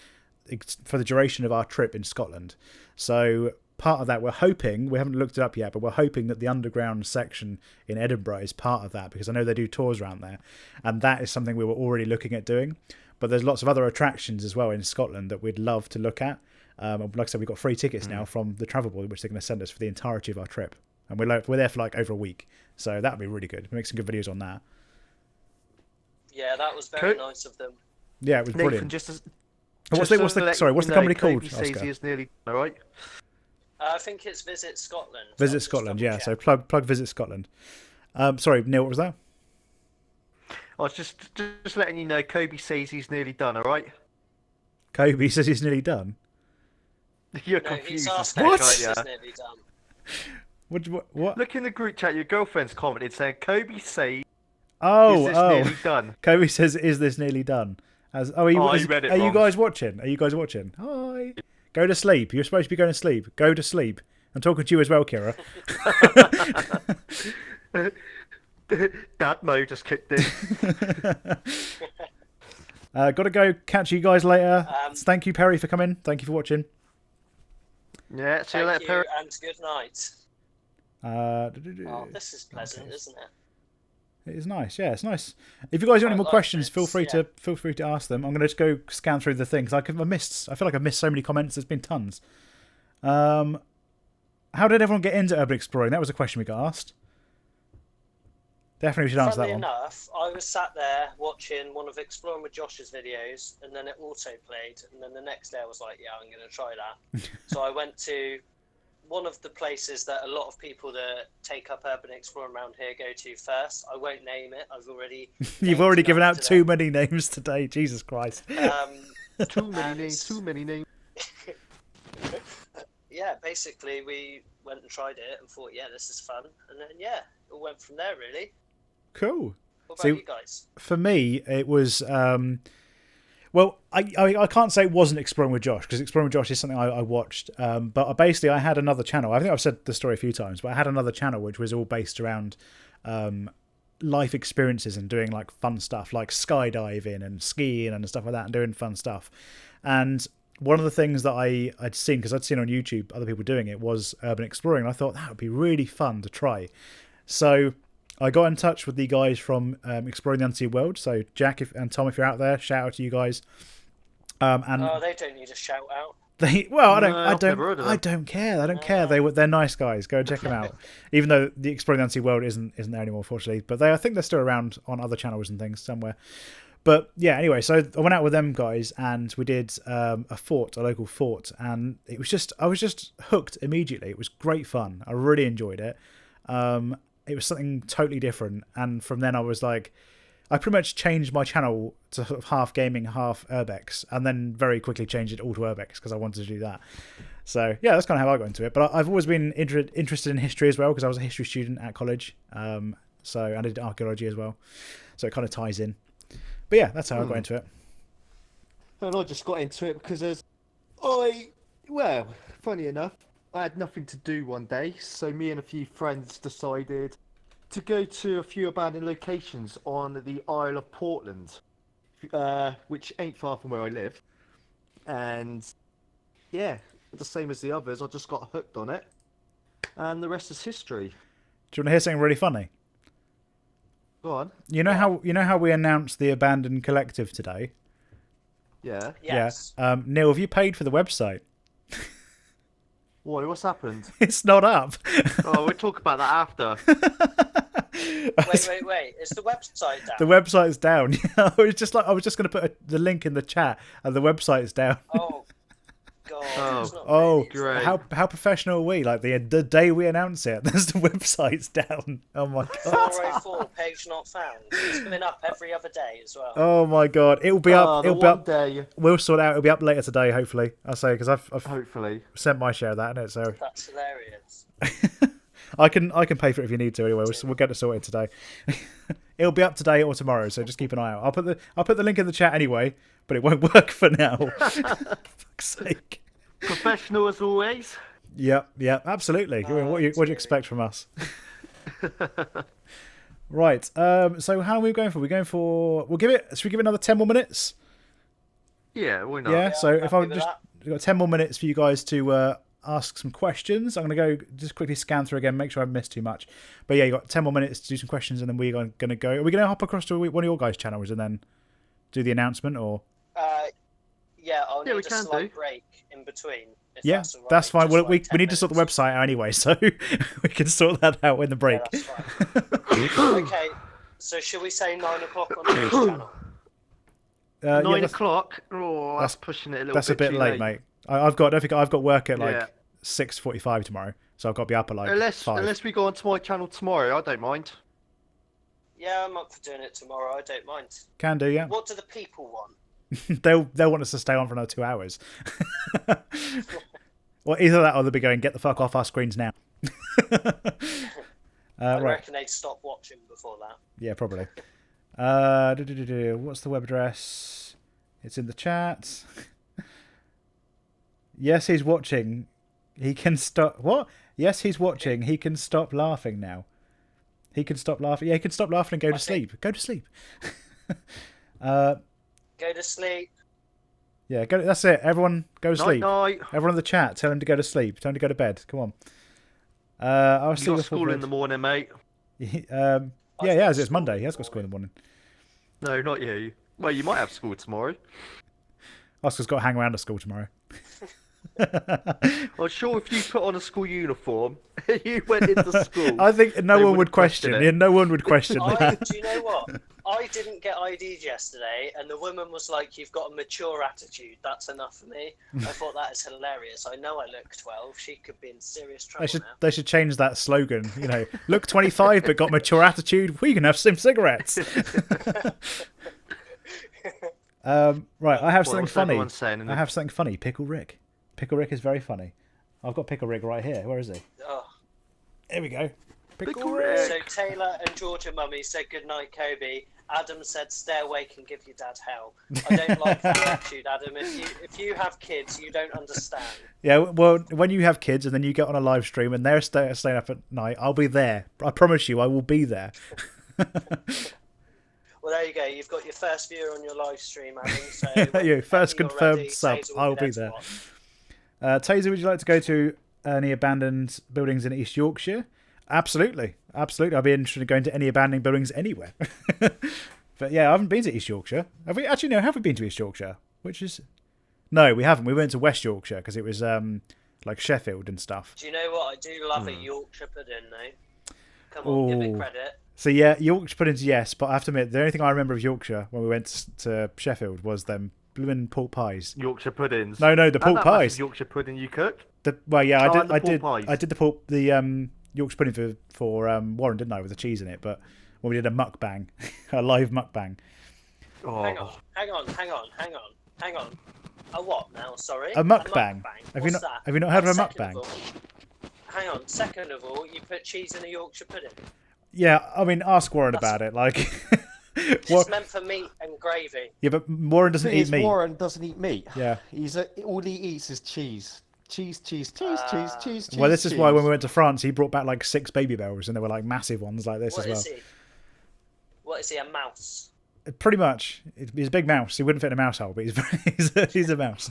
S1: duration of our trip in Scotland. So part of that, we're hoping, we haven't looked it up yet, but we're hoping that the underground section in Edinburgh is part of that, because I know they do tours around there, and that is something we were already looking at doing. But there's lots of other attractions as well in Scotland that we'd love to look at. Like I said, we've got free tickets now from the travel board, which they're going to send us for the entirety of our trip, and we're there for like over a week, so that'd be really good. We'll make some good videos on that.
S2: Yeah, that was very
S4: Cool.
S2: nice of them.
S1: Yeah, it was
S4: Nathan,
S1: brilliant.
S4: just as,
S1: What's
S4: just
S1: the
S4: to let
S1: sorry?
S4: you
S1: What's the
S4: know,
S1: company called?
S4: Kobe says
S1: Oscar?
S4: he is nearly all right.
S2: I think it's Visit Scotland. I'll
S1: Visit
S2: just
S1: Scotland,
S2: double
S1: yeah.
S2: check.
S1: So plug Visit Scotland. Sorry, Neil, what was that?
S4: I was just letting you know. Kobe says he's nearly done. All right.
S1: Kobe says he's nearly done.
S2: No,
S4: You're
S2: he's
S4: confused.
S2: asking
S1: What?
S2: if
S4: Aren't
S2: this
S4: ya?
S2: is nearly done.
S1: What?
S4: Look in the group chat. Your girlfriend's commented saying Kobe says
S1: Oh,
S4: is this nearly done.
S1: Kobe says, "Is this nearly done?" Are you?
S4: Oh, you read it
S1: are you
S4: wrong.
S1: guys watching? Hi. Go to sleep. You're supposed to be going to sleep. Go to sleep. I'm talking to you as well, Kira.
S4: Dad mode just kicked in.
S1: Got to go. Catch you guys later.
S2: Um,
S1: Thank you, Perry, for coming. Thank you for watching.
S4: Yeah, see you
S2: Thank
S4: later,
S2: you,
S4: Perry.
S2: and good night. Oh, this is pleasant,
S1: Okay.
S2: isn't it?
S1: It is nice. Yeah, it's nice. If you guys have any
S2: I
S1: more
S2: like
S1: questions,
S2: this,
S1: feel free to ask them. I'm going to just go scan through the things. I feel like I've missed so many comments. There's been tons. How did everyone get into urban exploring? That was a question we got asked. Definitely should answer that
S2: Funnily
S1: one.
S2: enough, I was sat there watching one of Exploring with Josh's videos, and then it auto played, and then the next day I was like, yeah, I'm going to try that. So I went to one of the places that a lot of people that take up urban exploring around here go to first. I won't name it. I've already
S1: You've already given out too
S2: many.
S1: many names today. Jesus Christ.
S4: Too many names.
S2: Yeah, basically we went and tried it and thought, yeah, this is fun, and then yeah, it went from there really.
S1: Cool.
S2: What about you guys?
S1: For me, it was. Well, I can't say it wasn't Exploring with Josh, because Exploring with Josh is something I watched. But basically, I had another channel. I think I've said the story a few times, but I had another channel which was all based around life experiences and doing like fun stuff, like skydiving and skiing and stuff like that, and doing fun stuff. And one of the things that I'd seen, because I'd seen on YouTube other people doing it, was urban exploring. And I thought that would be really fun to try. So I got in touch with the guys from Exploring the Unseen World. So Jack and Tom, if you're out there, shout out to you guys. And
S2: they don't need a shout out.
S1: I don't care. I don't care. They're nice guys. Go and check them out. Even though the Exploring the Unseen World isn't there anymore, fortunately. But I think they're still around on other channels and things somewhere. But yeah, anyway, so I went out with them guys and we did a local fort, and I was just hooked immediately. It was great fun. I really enjoyed it. It was something totally different, and from then I was like, I pretty much changed my channel to sort of half gaming, half Urbex, and then very quickly changed it all to Urbex because I wanted to do that. So yeah, that's kind of how I got into it. But I've always been interested in history as well, because I was a history student at college. So I did archaeology as well, so it kind of ties in. But yeah, that's how I got into it.
S3: And I just got into it because funny enough, I had nothing to do one day, so me and a few friends decided to go to a few abandoned locations on the Isle of Portland, which ain't far from where I live. And yeah, the same as the others, I just got hooked on it, and the rest is history.
S1: Do you want to hear something really funny?
S3: Go on.
S1: You know how we announced the abandoned collective today?
S3: Yeah.
S2: Yes.
S1: Yeah. Neil, have you paid for the website?
S4: What's happened?
S1: It's not up.
S4: Oh, we'll talk about that after.
S2: Wait. Is the website down?
S1: The website's down. I was just going to put the link in the chat, and the website's down.
S2: Oh, God. It's not
S1: Oh,
S2: really,
S4: great.
S1: How professional are we? Like the day we announce it, the website's down. Oh my god.
S2: 404, page not found. It's been up every other day as well.
S1: Oh my god. It'll be up. It'll be up.
S4: Day.
S1: We'll sort it out. It'll be up later today, hopefully. I say, because I've
S4: Hopefully.
S1: sent my share of that, innit? So
S2: That's hilarious.
S1: I can pay for it if you need to. Anyway, we'll get it sorted today. It'll be up today or tomorrow, so just keep an eye out. I'll put the link in the chat anyway, but it won't work for now. For fuck's sake.
S4: Professional as always.
S1: Yep, absolutely. What do you expect from us? Right. So how are we going for? Should we give it another 10 more minutes?
S4: Yeah, why not?
S1: Yeah. So if
S2: happy with
S1: we've got 10 more minutes for you guys to ask some questions. I'm going to go just quickly scan through again, make sure I haven't missed too much. But yeah, you got 10 more minutes to do some questions, and then we're going to go. Are we going to hop across to one of your guys' channels and then do the announcement, or?
S2: I'll need
S4: we
S2: a
S4: can
S2: slight
S4: do.
S2: break in between. If
S1: Yeah,
S2: that's all right.
S1: that's fine.
S2: Just
S1: Well,
S2: like
S1: we
S2: 10
S1: need to sort the
S2: minutes.
S1: website out anyway, so we can sort that out in the break.
S2: Yeah, that's fine. Okay, so should we say 9 o'clock on the channel?
S4: 9 o'clock? Oh, that's pushing it a little bit.
S1: That's a bit
S4: too
S1: late, mate. I've got work at like
S4: Yeah.
S1: 6:45 tomorrow, so I've got to be up at like
S4: Unless
S1: 5.
S4: we go onto my channel tomorrow, I don't mind.
S2: Yeah, I'm up for doing it tomorrow. I don't mind.
S1: Can do, yeah.
S2: What do the people want?
S1: They'll want us to stay on for another 2 hours. Well, either that or they'll be going, get the fuck off our screens now.
S2: I
S1: Right.
S2: reckon they'd stop watching before that.
S1: Yeah, probably. What's the web address? It's in the chat. Yes, he's watching. He can stop. What? Yes, he's watching. He can stop laughing now. He can stop laughing. Yeah, he can stop laughing and go to sleep. Go to sleep.
S2: Go to sleep.
S1: Yeah, go. That's it. Everyone, go to sleep.
S4: Night.
S1: Everyone in the chat, tell him to go to sleep. Tell him to go to bed. Come on. I'll see
S4: You
S1: you
S4: got school in the morning, mate.
S1: Yeah, as it's Monday. He has got school in the morning.
S4: No, not you. Well, you might have school tomorrow.
S1: Oscar's got to hang around at school tomorrow.
S4: I'm sure if you put on a school uniform, you went into school.
S1: I think no one would question
S4: it.
S1: Yeah, no one would question that.
S2: Do you know what? I didn't get ID'd yesterday, and the woman was like, "You've got a mature attitude. That's enough for me." I thought that is hilarious. I know I look 12. She could be in serious trouble now.
S1: They should change that slogan. You know, look 25 but got mature attitude. We can have some cigarettes. Right, I have something funny. I have something funny. Pickle Rick. Pickle Rick is very funny. I've got Pickle Rick right here. Where is he?
S2: Oh.
S1: Here we go.
S4: Pickle Rick.
S2: So Taylor and Georgia Mummy said goodnight, Kobe. Adam said stay awake and give your dad hell. I don't like that attitude, Adam. If you have kids, you don't understand.
S1: Yeah, well, when you have kids and then you get on a live stream and they're staying up at night, I'll be there. I promise you, I will be there.
S2: Well, there you go. You've got your first viewer on your live stream, Adam. So
S1: you first confirmed
S2: ready,
S1: sub. I'll be there. Tazer, would you like to go to any abandoned buildings in East Yorkshire? Absolutely. I'd be interested in going to any abandoned buildings anywhere. But yeah, I haven't been to East Yorkshire. Have we? Actually, no, have we been to East Yorkshire? No, we haven't. We went to West Yorkshire because it was like Sheffield and stuff.
S2: Do you know what? I do love a Yorkshire pudding, though. Come on, give me credit.
S1: So yeah, Yorkshire puddings, yes, but I have to admit, the only thing I remember of Yorkshire when we went to Sheffield was them blooming pork pies.
S4: Yorkshire puddings.
S1: No, the pork pies.
S4: Yorkshire pudding you cook?
S1: Well, yeah, I did
S4: the
S1: Yorkshire pudding for Warren, didn't I, with the cheese in it? But when we did a mukbang, a live mukbang.
S4: Oh.
S2: Hang on. A what now? Sorry.
S1: A mukbang.
S2: Have
S1: you not heard of a mukbang?
S2: Hang on. Second of all, you put cheese in a Yorkshire pudding.
S1: Yeah, I mean, ask Warren about it. Like,
S2: it's meant for meat and gravy.
S1: Yeah, but Warren doesn't eat meat.
S3: Warren doesn't eat meat.
S1: Yeah.
S3: All he eats is cheese. Cheese.
S1: Well, this is why when we went to France, he brought back like 6 baby bells, and they were like massive ones like this as well.
S2: What is he? A mouse?
S1: Pretty much. He's a big mouse. He wouldn't fit in a mouse hole, but he's a mouse.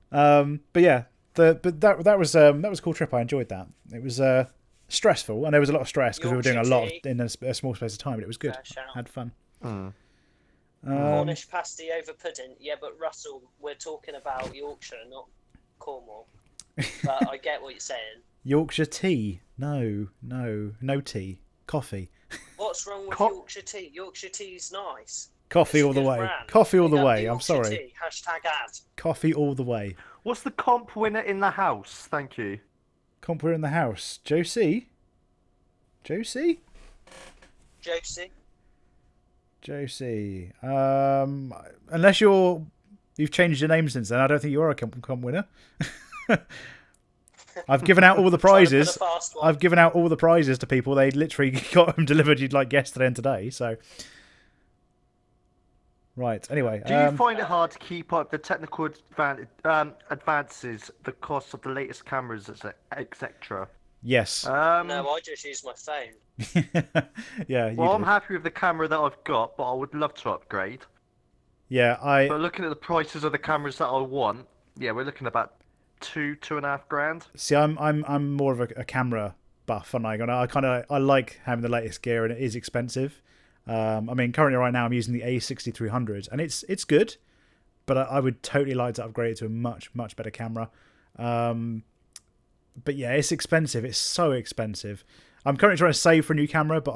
S1: But yeah, that was a cool trip. I enjoyed that. It was stressful, and there was a lot of stress because we were doing a lot in a small space of time, but it was good. Had fun.
S2: Cornish pasty over pudding. Yeah, but Russell, we're talking about Yorkshire, not Cornwall. But I get what you're saying.
S1: Yorkshire tea? No tea. Coffee.
S2: What's wrong with Yorkshire tea? Yorkshire tea's nice.
S1: Coffee all the way.
S2: Brand.
S1: Coffee all the way.
S2: Yorkshire
S1: I'm sorry.
S2: Tea. #ad.
S1: Coffee all the way.
S4: What's the comp winner in the house? Thank you.
S1: Comp winner in the house. Josie. Unless you've changed your name since then, I don't think you are a comp winner. I've given out all the prizes. I've given out all the prizes to people. They literally got them delivered like yesterday and today. So, right. Anyway,
S4: do you find it hard to keep up the technical advances, the cost of the latest cameras, etc.?
S1: Yes.
S2: No, I just use my phone.
S1: Yeah.
S4: Well, I'm happy with the camera that I've got, but I would love to upgrade.
S1: Yeah,
S4: But looking at the prices of the cameras that I want, yeah, we're looking at about $2.5 grand.
S1: See, I'm more of a camera buff, and I like having the latest gear, and it is expensive. I mean, currently right now I'm using the A6300, and it's good, but I would totally like to upgrade it to a much better camera. But yeah, it's expensive. It's so expensive. I'm currently trying to save for a new camera, but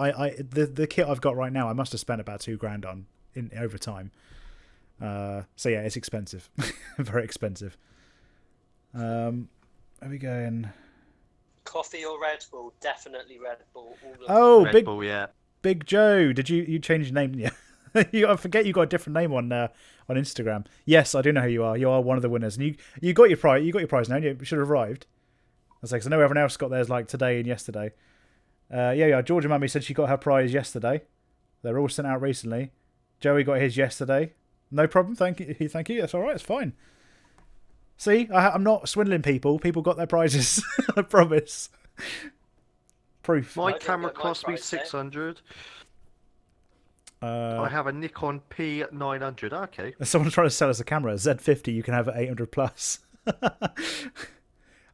S1: the kit I've got right now, I must have spent about $2,000 on over time. So yeah, it's expensive, very expensive. Are we going?
S2: Coffee or Red Bull? Definitely Red Bull.
S4: Red Bull, yeah.
S1: Big Joe, did you change your name? Yeah, I forget you got a different name on Instagram. Yes, I do know who you are. You are one of the winners, and you got your prize. You got your prize now. You should have arrived. I was like, 'cause I know everyone else got theirs like today and yesterday. Yeah. Georgia Mummy said she got her prize yesterday. They're all sent out recently. Joey got his yesterday. No problem. Thank you. That's all right. It's fine. See, I'm not swindling people. People got their prizes. I promise. Proof.
S4: My camera cost me $600.
S3: I have a Nikon P900. Okay.
S1: Someone's trying to sell us a camera. Z50, you can have at 800 plus.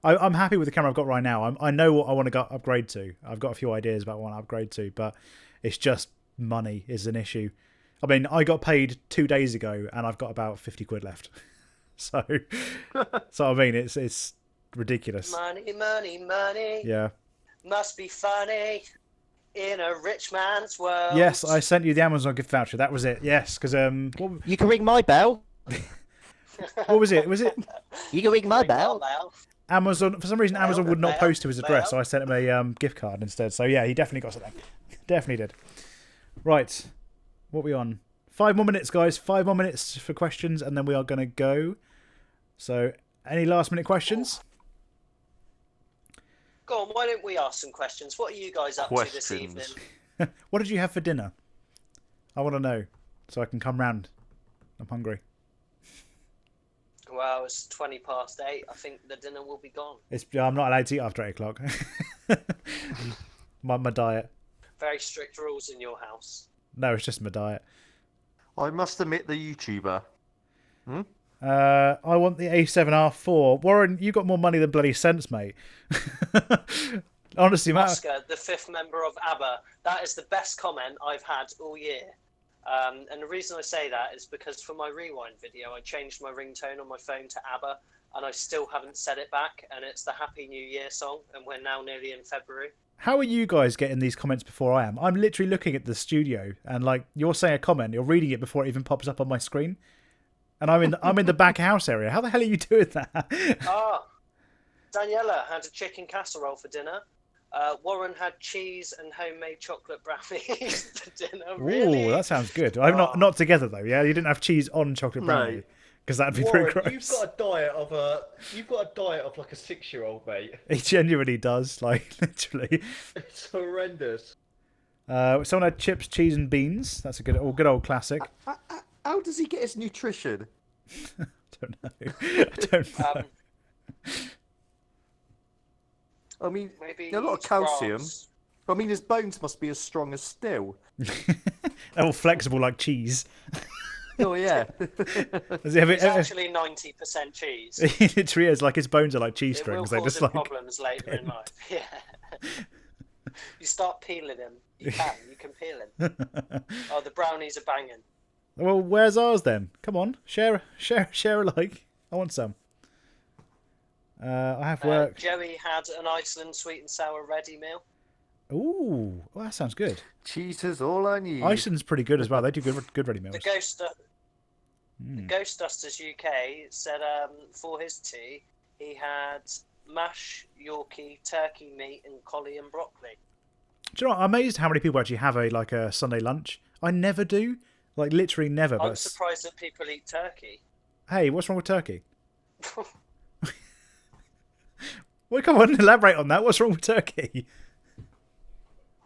S1: I'm happy with the camera I've got right now. I know what I want to upgrade to. I've got a few ideas about what I want to upgrade to, but it's just money is an issue. I mean, I got paid 2 days ago, and I've got about 50 quid left. So I mean, it's ridiculous.
S2: Money, money, money.
S1: Yeah.
S2: Must be funny in a rich man's world.
S1: Yes, I sent you the Amazon gift voucher. That was it. Yes, because
S5: You can ring my bell.
S1: what was it? Was it
S5: You can ring my
S2: Ring
S5: bell.
S2: bell.
S1: Amazon? For some reason, Amazon would not
S2: Bell,
S1: post to his address,
S2: bell.
S1: so I sent him a gift card instead. So yeah, he definitely got something. Definitely did. Right, what are we on? 5 more minutes, guys. 5 more minutes for questions, and then we are going to go. So, any last minute questions?
S2: Go on, why don't we ask some questions? What are you guys up to this evening?
S4: Questions.
S1: What did you have for dinner? I want to know, so I can come round. I'm hungry.
S2: Well, it's 20 past 8. I think the dinner will be gone.
S1: I'm not allowed to eat after 8 o'clock. my diet.
S2: Very strict rules in your house.
S1: No, it's just my diet.
S3: I must admit, the YouTuber.
S1: I want the A7R4. Warren, you got more money than bloody sense, mate. Honestly, Matt.
S2: Oscar, the 5th member of ABBA. That is the best comment I've had all year. And the reason I say that is because for my rewind video, I changed my ringtone on my phone to ABBA, and I still haven't set it back, and it's the Happy New Year song, and we're now nearly in February.
S1: How are you guys getting these comments before I am? I'm literally looking at the studio, and like you're saying a comment, you're reading it before it even pops up on my screen, and I'm in the back house area. How the hell are you doing that?
S2: Daniela had a chicken casserole for dinner. Warren had cheese and homemade chocolate brownies for dinner. Really?
S1: Ooh, that sounds good. I'm not together though. Yeah, you didn't have cheese on chocolate brownie.
S3: No.
S1: Because that'd be
S6: Warren,
S1: pretty
S6: you've
S1: gross.
S6: got a diet of like a 6-year-old, mate.
S1: He genuinely does, like literally.
S6: It's horrendous.
S1: Someone had chips, cheese, and beans. That's a good old classic.
S3: How does he get his nutrition?
S1: Don't know. I don't know.
S3: I mean,
S2: Maybe
S3: a lot of
S2: eats
S3: calcium.
S2: grass.
S3: I mean, his bones must be as strong as steel.
S1: They're all flexible like cheese.
S3: Oh yeah.
S1: Does he have
S2: It's
S1: it?
S2: actually 90% cheese.
S1: He literally is. Like his bones are like cheese
S2: It will
S1: strings. They're
S2: cause
S1: just
S2: him
S1: like.
S2: problems later in life. Yeah. You start peeling him. You can peel him. Oh, the brownies are banging.
S1: Well, where's ours then? Come on, share alike. I want some. I have work.
S2: Joey had an Iceland sweet and sour ready meal.
S1: Ooh, well, that sounds good.
S3: Cheese is all I need.
S1: Iceland's pretty good as well. They do good ready meals.
S2: The Ghostbusters UK said for his tea he had mash, Yorkie, turkey meat, and collie and broccoli.
S1: Do you know what? I'm amazed how many people actually have a Sunday lunch. I never do. Like literally never.
S2: I'm
S1: But
S2: surprised that people eat turkey.
S1: hey, what's wrong with turkey? Well, come on, elaborate on that. What's wrong with turkey?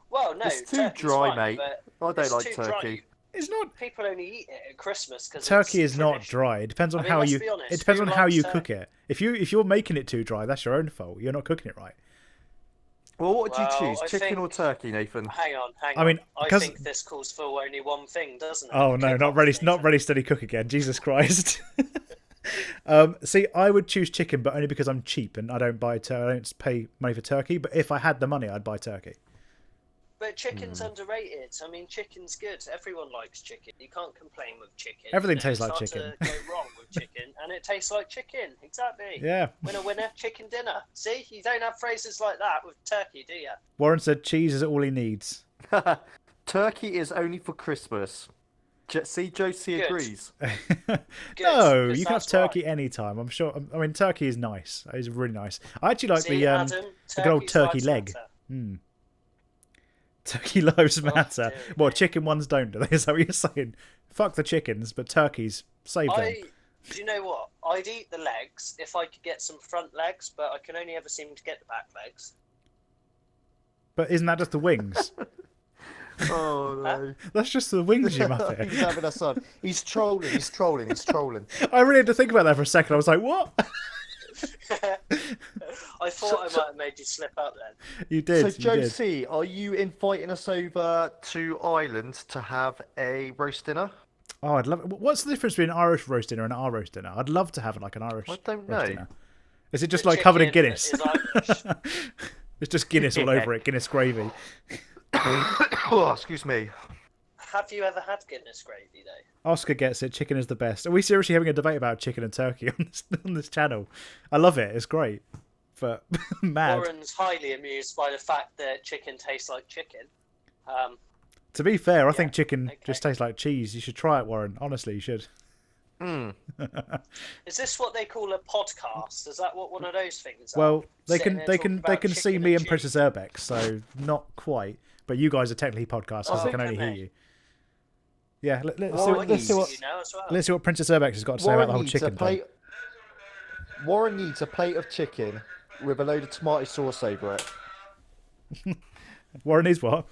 S2: Well, no,
S3: It's too
S2: turkey's
S3: dry,
S2: fine,
S3: mate.
S2: but
S3: I don't
S2: it's
S3: like
S2: too dry.
S3: turkey.
S1: It's not.
S2: People only eat it at Christmas because
S1: Turkey is not dry. It depends on
S2: I mean,
S1: how
S2: let's
S1: you.
S2: be honest,
S1: It depends
S2: who
S1: on how
S2: likes
S1: you
S2: turkey?
S1: cook it. If you're making it too dry, that's your own fault. You're not cooking it right.
S3: Well, what would you
S2: Well,
S3: choose,
S2: I
S3: chicken
S2: think-
S3: or turkey, Nathan?
S2: Hang on.
S1: I mean,
S2: I
S1: 'cause-
S2: think this calls for only one thing, doesn't it?
S1: Oh no,
S2: Kick
S1: not
S2: off,
S1: ready,
S2: Nathan.
S1: not ready. Steady cook again. Jesus Christ. See, I would choose chicken, but only because I'm cheap and I don't pay money for turkey. But if I had the money, I'd buy turkey.
S2: But chicken's
S1: Hmm.
S2: underrated. I mean, chicken's good. Everyone likes chicken. You can't complain with chicken.
S1: Everything
S2: You know,
S1: tastes like
S2: it's hard
S1: chicken.
S2: to go wrong with chicken, and it tastes like chicken. Exactly.
S1: Yeah.
S2: Winner, winner, chicken dinner. See, you don't have phrases like that with turkey, do you?
S1: Warren said cheese is all he needs.
S3: Turkey is only for Christmas. See, Josie
S2: Good.
S3: agrees.
S1: No,
S2: 'cause
S1: you can have
S2: that's
S1: turkey
S2: right.
S1: anytime. I'm sure. I mean, turkey is nice. It's really nice. I actually like
S2: See,
S1: the
S2: Adam,
S1: good old
S2: turkey's
S1: turkey
S2: lives
S1: leg.
S2: matter.
S1: Turkey lives matter.
S2: dear
S1: Well,
S2: me.
S1: chicken ones don't. Do they? Is that what you're saying? Fuck the chickens, but turkeys save them.
S2: Do you know what? I'd eat the legs if I could get some front legs, but I can only ever seem to get the back legs.
S1: But isn't that just the wings?
S3: Oh no.
S1: That's just the wings, you
S3: He's
S1: muppet.
S3: having a son. He's trolling. He's trolling. He's trolling.
S1: I really had to think about that for a second. I was like, what?
S2: I thought I might have made you slip up then.
S1: You did.
S3: So,
S1: you
S3: Joe
S1: did.
S3: C, are you inviting us over to Ireland to have a roast dinner?
S1: Oh, I'd love. What's the difference between an Irish roast dinner and an our roast dinner? I'd love to have like an Irish
S3: I don't
S1: roast
S3: know.
S1: dinner. Is it just
S2: The
S1: like covered in
S2: chicken
S1: Guinness?
S2: is Irish.
S1: It's just Guinness all over it. Guinness gravy.
S3: Oh, excuse me.
S2: Have you ever had Guinness gravy though?
S1: Oscar gets it. Chicken is the best. Are we seriously having a debate about chicken and turkey on this channel? I love it. It's great. But mad.
S2: Warren's highly amused by the fact that chicken tastes like chicken.
S1: To be fair, I
S2: Yeah,
S1: think chicken
S2: okay.
S1: just tastes like cheese. You should try it, Warren. Honestly, you should.
S2: Is this what they call a podcast? Is that what one of those things are?
S1: Well, they
S2: Sitting
S1: can
S2: there
S1: they
S2: talking
S1: can
S2: about
S1: they can see
S2: chicken
S1: me and
S2: cheese?
S1: Princess Urbex, so not quite. But you guys are technically podcasts because
S2: Oh,
S1: I can only
S2: okay.
S1: hear you. Yeah, let's see,
S3: Warren
S1: let's
S3: needs
S1: see what
S2: You know as well.
S1: let's see what Princess Urbex has got to say about the whole
S3: needs a
S1: chicken thing.
S3: plate. Warren needs a plate of chicken with a load of tomato sauce over it.
S1: Warren is what?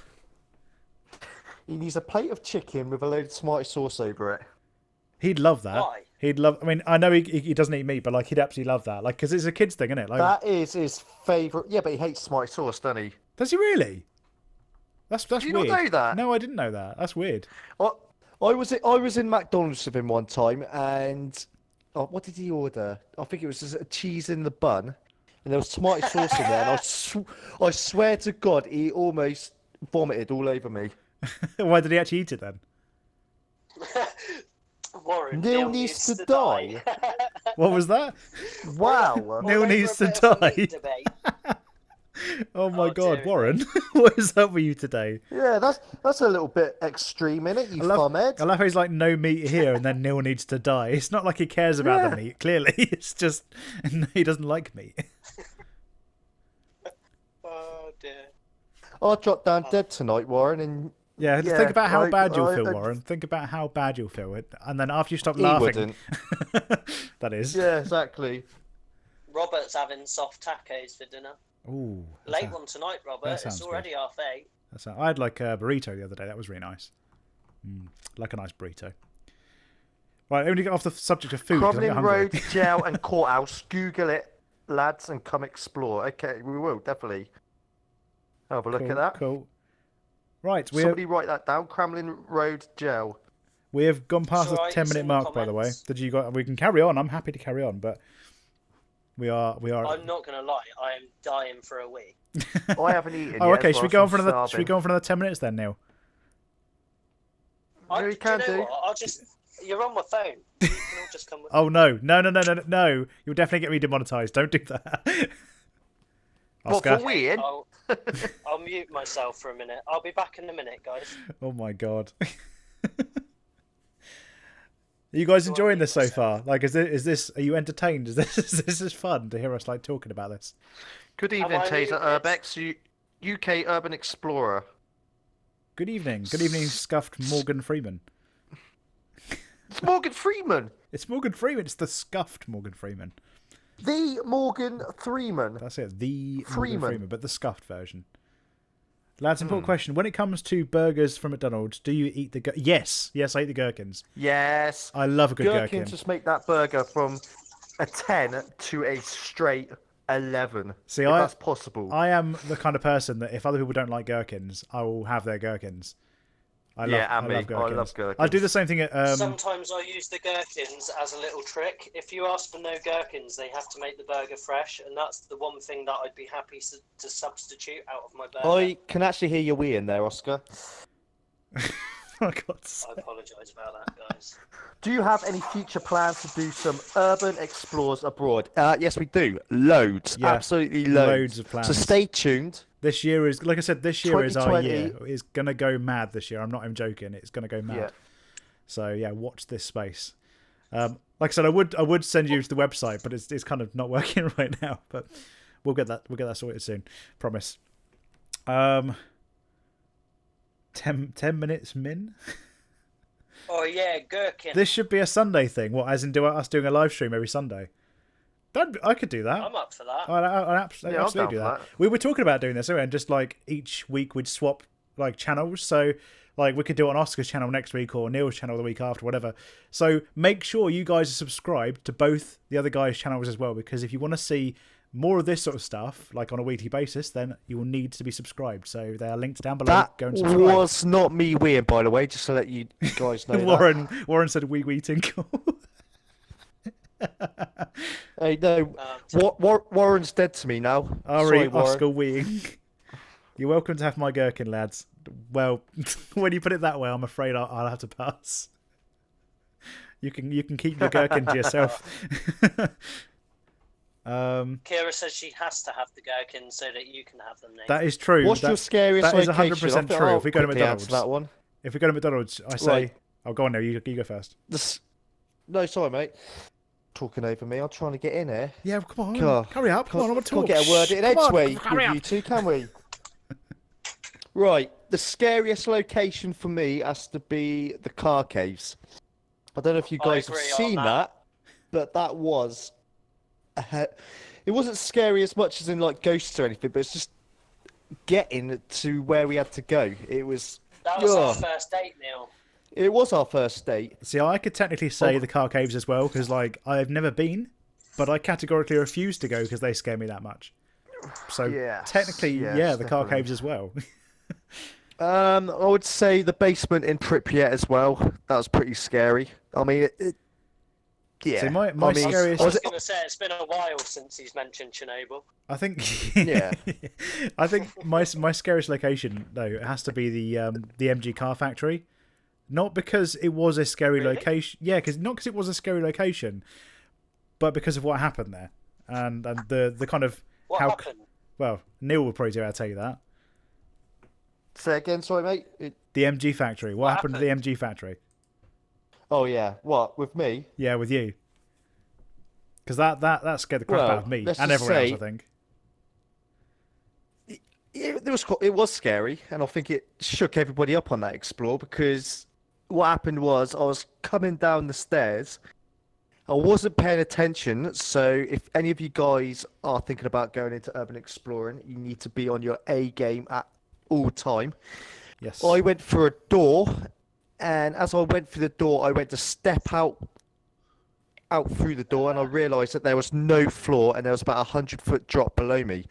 S3: He needs a plate of chicken with a load of tomato sauce over it.
S1: He'd love that.
S2: Why?
S1: He'd love. I mean, I know he doesn't eat meat, but like he'd absolutely love that. Like, because it's a kids thing, isn't it? Like,
S3: That is his favourite. Yeah, but he hates tomato sauce, doesn't he?
S1: does he really? That's
S3: Do you not
S1: weird.
S3: know that?
S1: No, I didn't know that. That's weird.
S3: I was in McDonald's with him one time, and what did he order? I think it was just a cheese in the bun, and there was tomato sauce in there. And I swear to God, he almost vomited all over me.
S1: Why did he actually eat it then?
S2: Warren,
S3: Neil needs to die.
S1: What was that?
S3: Wow.
S1: Neil
S2: All
S1: needs
S2: over
S1: to
S2: a bit of a
S1: die.
S2: meat debate.
S1: Oh my
S2: Oh,
S1: God,
S2: dear.
S1: Warren, what is up with you today?
S3: Yeah, that's a little bit extreme, innit, you
S1: I love
S3: thumbhead?
S1: how he's like, no meat here, and then Neil needs to die. It's not like he cares about the
S3: Yeah.
S1: meat, clearly. It's just he doesn't like meat.
S2: Oh dear.
S3: I'll drop down dead tonight, Warren, and
S1: Yeah,
S3: Yeah,
S1: think about how
S3: like,
S1: bad you'll
S3: I-
S1: feel,
S3: I-
S1: Warren. Think about how bad you'll feel. And then after you stop
S3: he
S1: laughing,
S3: wouldn't.
S1: that is.
S3: Yeah, exactly.
S2: Robert's having soft tacos for dinner.
S1: Ooh,
S2: Late one tonight, Robert.
S1: that
S2: It's
S1: sounds
S2: already 8:30.
S1: I had like a burrito the other day. That was really nice. Like a nice burrito. Right, only get off the subject of food. 'cause I'm
S3: Cromlin
S1: getting hungry.
S3: Road, jail and courthouse. Google it, lads, and come explore. Okay, we will, definitely. Have a look
S1: Cool,
S3: at that.
S1: Cool. Right,
S3: Somebody write that down. Cromlin Road, jail.
S1: we have gone past
S2: It's
S1: the
S2: alright,
S1: 10-minute
S2: it's in
S1: mark,
S2: the
S1: by the way.
S2: comments.
S1: Did you got? We can carry on. I'm happy to carry on, but we are.
S2: I'm not gonna lie. I am dying for a wee.
S3: I haven't eaten
S1: Oh,
S3: yet.
S1: okay.
S3: so
S1: Should we go on for
S3: I'm
S1: another? Should we
S3: starving.
S1: go on for another 10 minutes then, Neil?
S3: Yeah, you
S2: Do you
S3: can
S2: know
S3: do.
S2: what? I'll just. You're on my phone. You can all just come with.
S1: Oh no! No! You'll definitely get me demonetized. Don't do that.
S3: What,
S1: Oscar.
S3: for weeing?
S2: I'll mute myself for a minute. I'll be back in a minute, guys.
S1: Oh my God. Are you guys enjoying this so far? Like, is this? Are you entertained? Is this fun to hear us like talking about this?
S3: Good
S2: Am
S3: evening,
S2: I
S3: Tazer
S2: muted?
S3: Urbex, UK Urban Explorer.
S1: Good evening, scuffed Morgan Freeman.
S3: It's Morgan Freeman.
S1: It's Morgan Freeman. It's the scuffed Morgan Freeman.
S3: The Morgan Freeman.
S1: That's it. The Morgan
S3: Freeman.
S1: Freeman, but the scuffed version. Lads, important question. When it comes to burgers from McDonald's, do you eat the Yes, I eat the gherkins.
S3: Yes.
S1: I love a good
S3: Gherkin
S1: gherkin.
S3: just make that burger from a 10 to a straight 11.
S1: See,
S3: if
S1: I-
S3: that's possible.
S1: I am the kind of person that if other people don't like gherkins, I will have their gherkins. I
S3: Yeah,
S1: love,
S3: and me.
S1: I
S3: I
S1: love gherkins.
S3: love gherkins.
S1: I do the same thing at
S2: Sometimes I use the gherkins as a little trick. If you ask for no gherkins, they have to make the burger fresh, and that's the one thing that I'd be happy to substitute out of my burger.
S3: I can actually hear you weeing there, Oscar.
S1: oh God.
S2: I apologise about that, guys.
S3: Do you have any future plans to do some urban explores abroad? Yes, we do. Loads.
S1: Yeah,
S3: Absolutely
S1: loads
S3: loads.
S1: of plans.
S3: So stay tuned.
S1: This year is, like I said, this year is our
S3: 2020.
S1: year. It's gonna go mad this year. I'm not even joking. It's gonna go mad.
S3: Yeah.
S1: So yeah, watch this space. Like I said, I would send you to the website, but it's kind of not working right now. But we'll get that sorted soon. Promise. 10 minutes min.
S2: Oh yeah, gherkin.
S1: This should be a Sunday thing. What, as in us doing a live stream every Sunday? I could do that.
S2: I'm up for that.
S1: I'd
S3: Yeah, I'm
S1: absolutely
S3: down
S1: do
S3: for
S1: that.
S3: that.
S1: We were talking about doing this anyway, and just like each week we'd swap like channels. So like we could do it on Oscar's channel next week or Neil's channel the week after, whatever. So make sure you guys are subscribed to both the other guys' channels as well, because if you want to see more of this sort of stuff, like on a weekly basis, then you will need to be subscribed. So they are linked down below.
S3: That
S1: Go and subscribe.
S3: was not me weeing, by the way, just to let you guys know.
S1: Warren said wee tinkle.
S3: Hey, no, Warren's dead to me now.
S1: Ari,
S3: Sorry, Warren.
S1: Oscar weeing. You're welcome to have my gherkin, lads. Well, when you put it that way, I'm afraid I'll have to pass. You can keep your gherkin to yourself.
S2: Kira says she has to have the gherkin so that you can have them, Nate.
S1: That is true.
S3: What's your scariest
S1: that is
S3: location?
S1: 100% true. If we go to
S3: quickly
S1: McDonald's,
S3: answer that one.
S1: if we go to McDonald's, I say,
S3: Right.
S1: "Oh, go on now. You go first."
S3: No, sorry, mate. Talking over me. I'm trying to get in here.
S1: Yeah, come on.
S3: God.
S1: Hurry up. Come on, I'm a
S3: Can't
S1: talk.
S3: get a word in
S1: Come on,
S3: edgeway
S1: hurry
S3: with
S1: up.
S3: you two, can we? Right. The scariest location for me has to be the car caves. I don't know if you guys have
S2: agree on
S3: seen
S2: that.
S3: that, but that was... It wasn't scary as much as in like ghosts or anything, but it's just getting to where we had to go. It was...
S2: That was our
S3: Ugh.
S2: first date, Neil.
S3: It was our first date.
S1: See, I could technically say the car caves as well, because like I've never been, but I categorically refuse to go because they scare me that much. So
S3: Yes,
S1: technically,
S3: yes,
S1: yeah, the car
S3: definitely.
S1: caves as well.
S3: I would say the basement in Pripyat as well. That was pretty scary. I mean, yeah.
S1: See, my
S3: I mean,
S1: scariest-
S2: I was going to say, it's been a while since he's mentioned Chernobyl.
S1: I think.
S3: Yeah.
S1: I think my scariest location though it has to be the MG car factory, not because it was a scary
S2: Really?
S1: location. Yeah, not because it was a scary location, but because of what happened there, and the kind of
S2: What happened?
S1: Well, Neil will probably be able to tell you that.
S3: Say again, sorry, mate.
S1: The MG factory. What happened to the MG factory?
S3: Oh yeah, what with me?
S1: Yeah, with you. Because that scared the crap
S3: Well,
S1: out of me
S3: let's
S1: and
S3: just
S1: everyone
S3: say-
S1: else, I think.
S3: It was scary, and I think it shook everybody up on that explore because what happened was I was coming down the stairs. I wasn't paying attention, so if any of you guys are thinking about going into urban exploring, you need to be on your A game at all time.
S1: Yes.
S3: I went for a door, and as I went through the door, I went to step out through the door, and I realised that there was no floor, and there was about 100-foot drop below me.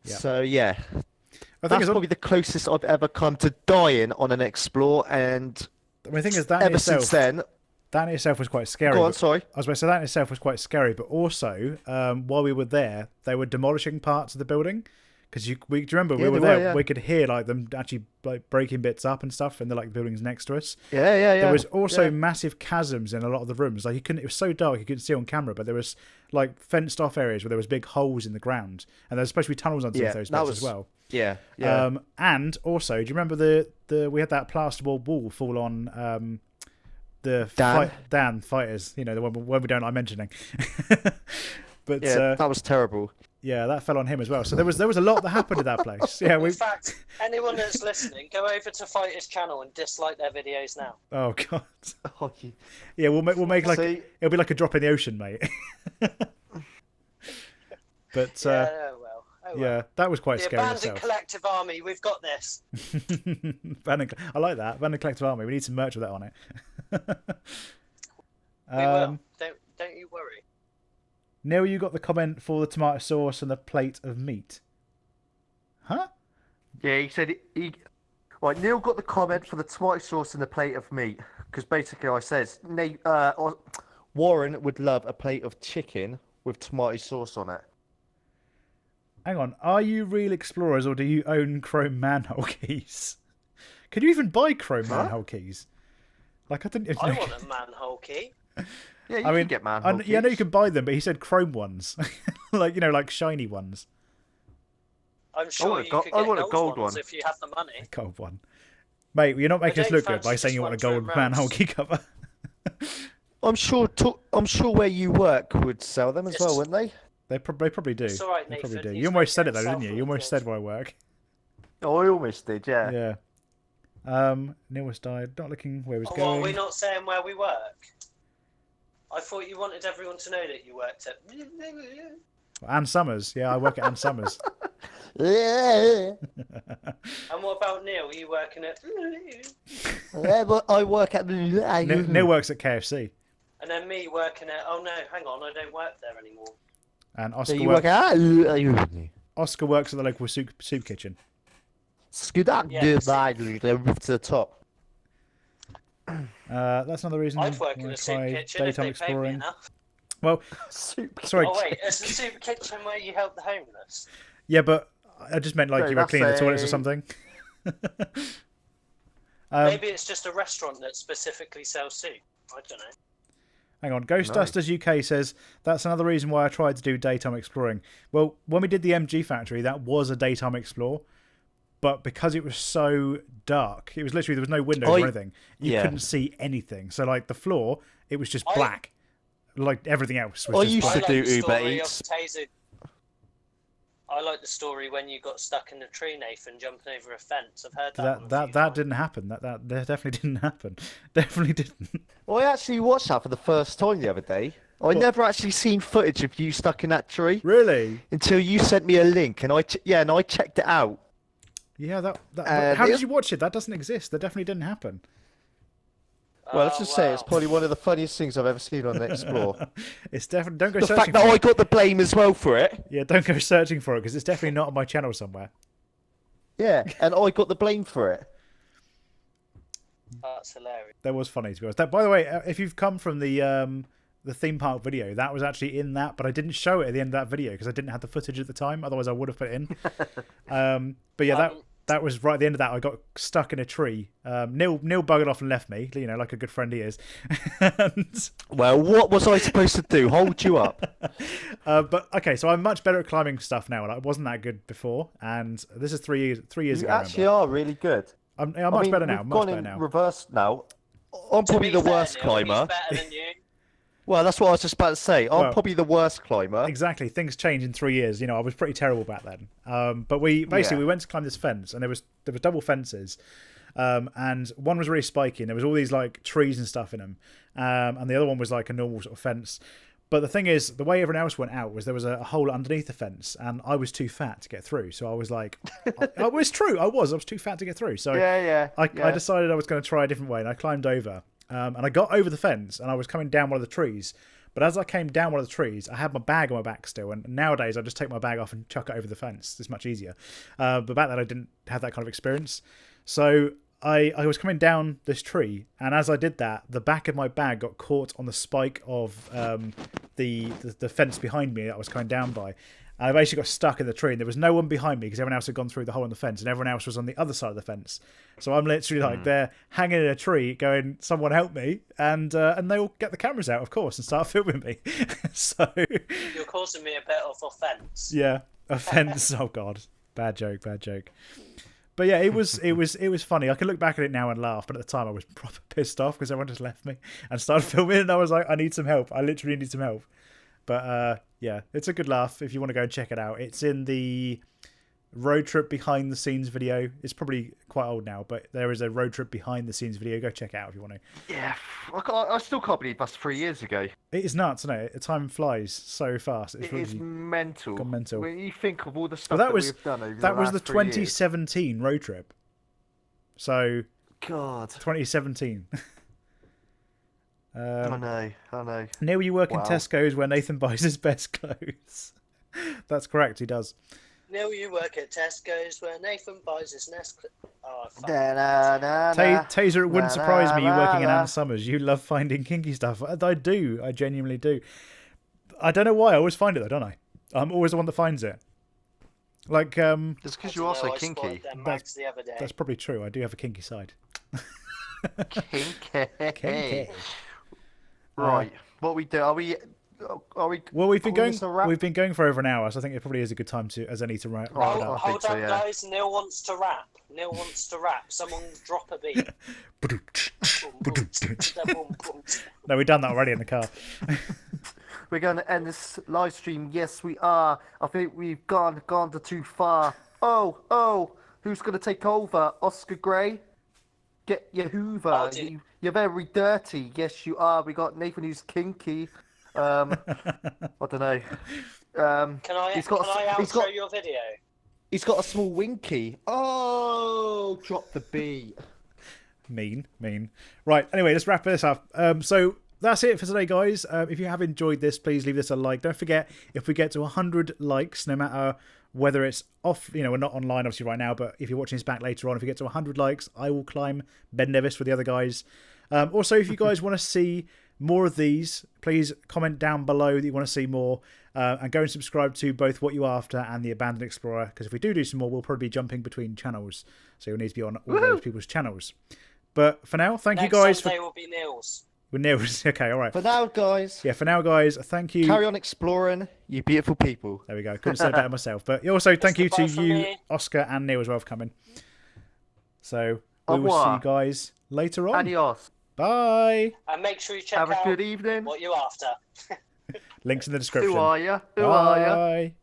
S1: Yeah.
S3: So yeah,
S1: I think
S3: that's
S1: it's
S3: probably the closest I've ever come to dying on an explore, and
S1: the thing is that in
S3: ever
S1: itself,
S3: since then.
S1: that in itself was quite scary.
S3: Go on,
S1: but-
S3: sorry.
S1: I was about to say that in itself was quite scary, but also while we were there, they were demolishing parts of the building. Because do you remember we
S3: Yeah,
S1: were
S3: they
S1: there?
S3: were, yeah.
S1: We could hear like them actually like breaking bits up and stuff, and the like buildings next to us.
S3: Yeah.
S1: There was also
S3: yeah.
S1: massive chasms in a lot of the rooms. Like you couldn't. It was so dark you couldn't see on camera, but there was like fenced off areas where there was big holes in the ground, and there was supposed to be tunnels underneath
S3: Yeah,
S1: those
S3: that
S1: bits
S3: was-
S1: as well.
S3: Yeah.
S1: And also, do you remember the we had that plasterboard wall fall on the Dan fighters? You know the one we don't like mentioning. But
S3: Yeah, that was terrible.
S1: yeah, that fell on him as well. So there was a lot that happened at that place. Yeah,
S2: In fact, anyone that's listening, go over to Fighter's channel and dislike their videos now.
S1: Oh god.
S3: Oh, you-
S1: Yeah, we'll make like
S3: See?
S1: it'll be like a drop in the ocean, mate. But
S2: Yeah, oh well.
S1: yeah, that was quite
S2: The
S1: scary
S2: abandoned
S1: itself.
S2: collective army, we've got this.
S1: I like that. Abandoned Collective Army. We need some merch with that on it.
S2: We will. Don't you worry.
S1: Neil, you got the comment for the tomato sauce and the plate of meat. Huh?
S3: Yeah, he said he. Right, Neil got the comment for the tomato sauce and the plate of meat because basically I says Warren would love a plate of chicken with tomato sauce on it.
S1: Hang on. Are you real explorers or do you own chrome manhole keys? Can you even buy chrome manhole keys? Like I didn't.
S2: I want a manhole key.
S3: Yeah, you
S1: I mean,
S3: can get manhole
S1: yeah, I know you
S3: keys.
S1: can buy them, but he said chrome ones, like like shiny ones.
S2: I'm sure
S3: want a
S2: you
S3: go-
S2: could
S3: I
S2: get
S3: want a
S2: gold
S3: gold
S2: ones
S3: one.
S2: if you have the money.
S1: Gold one, mate. You're not making us
S2: don't
S1: look good by
S2: fancy
S1: saying you
S2: just
S1: want a
S2: one
S1: gold
S2: chrome
S1: manhole
S2: rose.
S1: key cover.
S3: I'm sure where you work would sell them as well, wouldn't they?
S1: They probably do.
S2: It's all right,
S1: They probably
S2: Nathan,
S1: do.
S2: he's
S1: You almost said it
S2: making
S1: though, didn't you?
S2: himself
S1: You almost
S2: look
S1: said where I work.
S3: Oh, I almost did, yeah.
S1: Yeah. Neil was died. Not looking where he was
S2: Oh,
S1: going.
S2: well, we're not saying where we work. I thought you wanted everyone to know that you worked at.
S1: Ann Summers. Yeah, I work at Ann Summers.
S3: Yeah,
S2: And what about Neil? Are you working at?
S3: but I work at the.
S1: Neil works at KFC.
S2: And then me working at. Oh no, hang on, I don't work there anymore.
S1: And
S5: So
S1: Oscar
S5: you work out.
S1: Oscar works at the local soup kitchen.
S5: Scudak
S2: Yeah,
S5: to the top.
S1: That's another reason
S2: I'd work in
S1: why I
S2: a soup
S1: tried
S2: kitchen if
S1: daytime
S2: they paid me
S1: exploring.
S2: enough.
S1: Well,
S5: Soup.
S1: sorry.
S2: Oh wait, it's a soup kitchen where you help the homeless.
S1: Yeah, but I just meant like
S3: No,
S1: you were
S3: that's
S1: cleaning the toilets or
S3: a-
S1: something.
S2: Maybe it's just a restaurant that specifically sells soup. I don't know.
S1: Hang on, Ghostbusters UK says that's another reason why I tried to do daytime exploring. Well, when we did the MG factory, that was a daytime explore, but because it was so dark, it was literally there was no windows or anything. You couldn't see anything. So like the floor, it was just black. Like everything else was
S5: I
S1: just
S5: used
S1: black.
S5: to do
S2: the
S5: Uber
S2: story of
S5: Eats.
S2: Tazer. I like the story when you got stuck in a tree, Nathan, jumping over a fence. I've heard that.
S1: That didn't happen. That definitely didn't happen. Definitely didn't.
S5: I actually watched that for the first time the other day. I never actually seen footage of you stuck in that tree
S1: Really?
S5: until you sent me a link, and I checked it out.
S1: Yeah. How
S5: it-
S1: did you watch it? That doesn't exist. That definitely didn't happen.
S5: Well, let's just say it's
S2: wow.
S5: probably one of the funniest things I've ever seen on Explore.
S1: It's definitely don't go
S5: The
S1: searching
S5: fact that
S1: for
S5: I
S1: it.
S5: got the blame as well for it.
S1: Yeah, don't go searching for it because it's definitely not on my channel somewhere.
S5: Yeah, and I got the blame for it.
S2: That's hilarious.
S1: That was funny to be honest. That, by the way, if you've come from the theme park video, that was actually in that, but I didn't show it at the end of that video because I didn't have the footage at the time. Otherwise, I would have put it in. But yeah, that was right at the end of that. I got stuck in a tree. Neil buggered off and left me, you know, like a good friend he is. And,
S5: Well, what was I supposed to do? Hold you up?
S1: but okay, so I'm much better at climbing stuff now. I wasn't that good before, and this is 3 years
S5: You
S1: ago. I
S5: actually
S1: remember.
S5: are really good.
S1: I'm much better now.
S5: We've
S1: Much
S5: gone
S1: better
S5: in
S1: now.
S5: reverse now. I'm
S2: To
S5: probably
S2: be
S5: the
S2: fair,
S5: worst
S2: Neil,
S5: climber.
S2: He's better than you.
S5: Well, that's what I was just about to say. I'm
S1: Well,
S5: probably the worst climber.
S1: Exactly, things change in 3 years. You know, I was pretty terrible back then. But we basically we went to climb this fence, and there was double fences, and one was really spiky, and there was all these like trees and stuff in them, and the other one was like a normal sort of fence. But the thing is, the way everyone else went out was there was a hole underneath the fence, and I was too fat to get through. So I was like, it was true, I was too fat to get through. So I decided I was going to try a different way, and I climbed over, and I got over the fence, and I was coming down one of the trees. But as I came down one of the trees, I had my bag on my back still, and nowadays I just take my bag off and chuck it over the fence. It's much easier. But back then I didn't have that kind of experience. So I was coming down this tree, and as I did that, the back of my bag got caught on the spike of the fence behind me that I was coming down by. And I basically got stuck in the tree, and there was no one behind me because everyone else had gone through the hole in the fence, and everyone else was on the other side of the fence. So I'm literally like there, hanging in a tree, going, "Someone help me!" And they all get the cameras out, of course, and start filming me. So
S2: You're causing me a bit of offence.
S1: yeah, offense. Oh god, bad joke. But yeah, it was funny. I can look back at it now and laugh, but at the time I was proper pissed off because everyone just left me and started filming, and I was like, I need some help. I literally need some help. But yeah, it's a good laugh if you want to go and check it out. It's in the road trip behind the scenes video. It's probably quite old now, but there is a road trip behind the scenes video. Go check it out if you want to.
S3: Yeah, I still can't believe that's 3 years ago.
S1: It is nuts, isn't it? Time flies so fast. It's
S3: It
S1: really
S3: is mental.
S1: gone mental.
S3: When you think of all the stuff
S1: But
S3: that we've done over
S1: that was the
S3: last 3 years.
S1: 2017 road trip. So
S3: God.
S1: 2017.
S3: I know.
S1: Neil, you work in
S3: Wow.
S1: Tesco's where Nathan buys his best clothes. That's correct, he does.
S2: Neil, you work at Tesco's where Nathan buys his Nest. Oh, fuck.
S1: Tazer, it wouldn't surprise me you working in Ann Summers. You love finding kinky stuff. I do. I genuinely do. I don't know why. I always find it, though, don't I? I'm always the one that finds it. Like,
S3: It's because you're also
S2: I
S3: kinky.
S2: spotted them mags the other day.
S1: that's probably true. I do have a kinky side.
S3: Kinky.
S1: Kinky.
S3: Right. What we do? Are we?
S1: Well, we've been
S3: calling
S1: going.
S3: this a wrap?
S1: We've been going for over an hour, so I think it probably is a good time to, as any to wrap it
S3: Right.
S1: up.
S3: I think
S2: Hold
S3: so,
S2: on,
S3: yeah.
S2: guys. Neil wants to rap. Neil wants to rap. Someone drop a beat. Boom, boom, boom, boom.
S1: No, we've done that already in the car.
S3: We're going to end this live stream. Yes, we are. I think we've gone too far. Oh, who's going to take over? Oscar Gray? Get your Hoover.
S2: Oh, dear.
S3: You're very dirty. Yes, you are. We got Nathan who's kinky. I don't know.
S2: Can I outro your video?
S3: He's got a small winky. Oh, drop the beat.
S1: Mean. Right, anyway, let's wrap this up. So that's it for today, guys. If you have enjoyed this, please leave this a like. Don't forget, if we get to 100 likes, no matter whether it's off, we're not online obviously right now, but if you're watching this back later on, if we get to 100 likes, I will climb Ben Nevis with the other guys. Also, if you guys want to see more of these, please comment down below that you want to see more, and go and subscribe to both What You After and the Abandoned Explorer, because if we do some more, we'll probably be jumping between channels, so you'll need to be on all those people's channels. But for now, thank you guys.
S2: Next Sunday will be Neil's.
S1: With Nils. Okay, all right.
S5: For now, guys.
S1: Yeah, for now, guys, thank you.
S5: Carry on exploring, you beautiful people.
S1: There we go. Couldn't say it better myself. But also, thank you to
S2: Goodbye from
S1: you,
S2: me.
S1: Oscar and Neil, as well for coming. So, we will see
S4: revoir.
S1: you guys later on.
S4: Adios.
S1: Bye.
S2: And make sure you check
S4: Have a
S2: out
S4: good evening.
S2: What You After.
S1: Links in the description.
S4: Who are you? Who are you?
S1: Bye.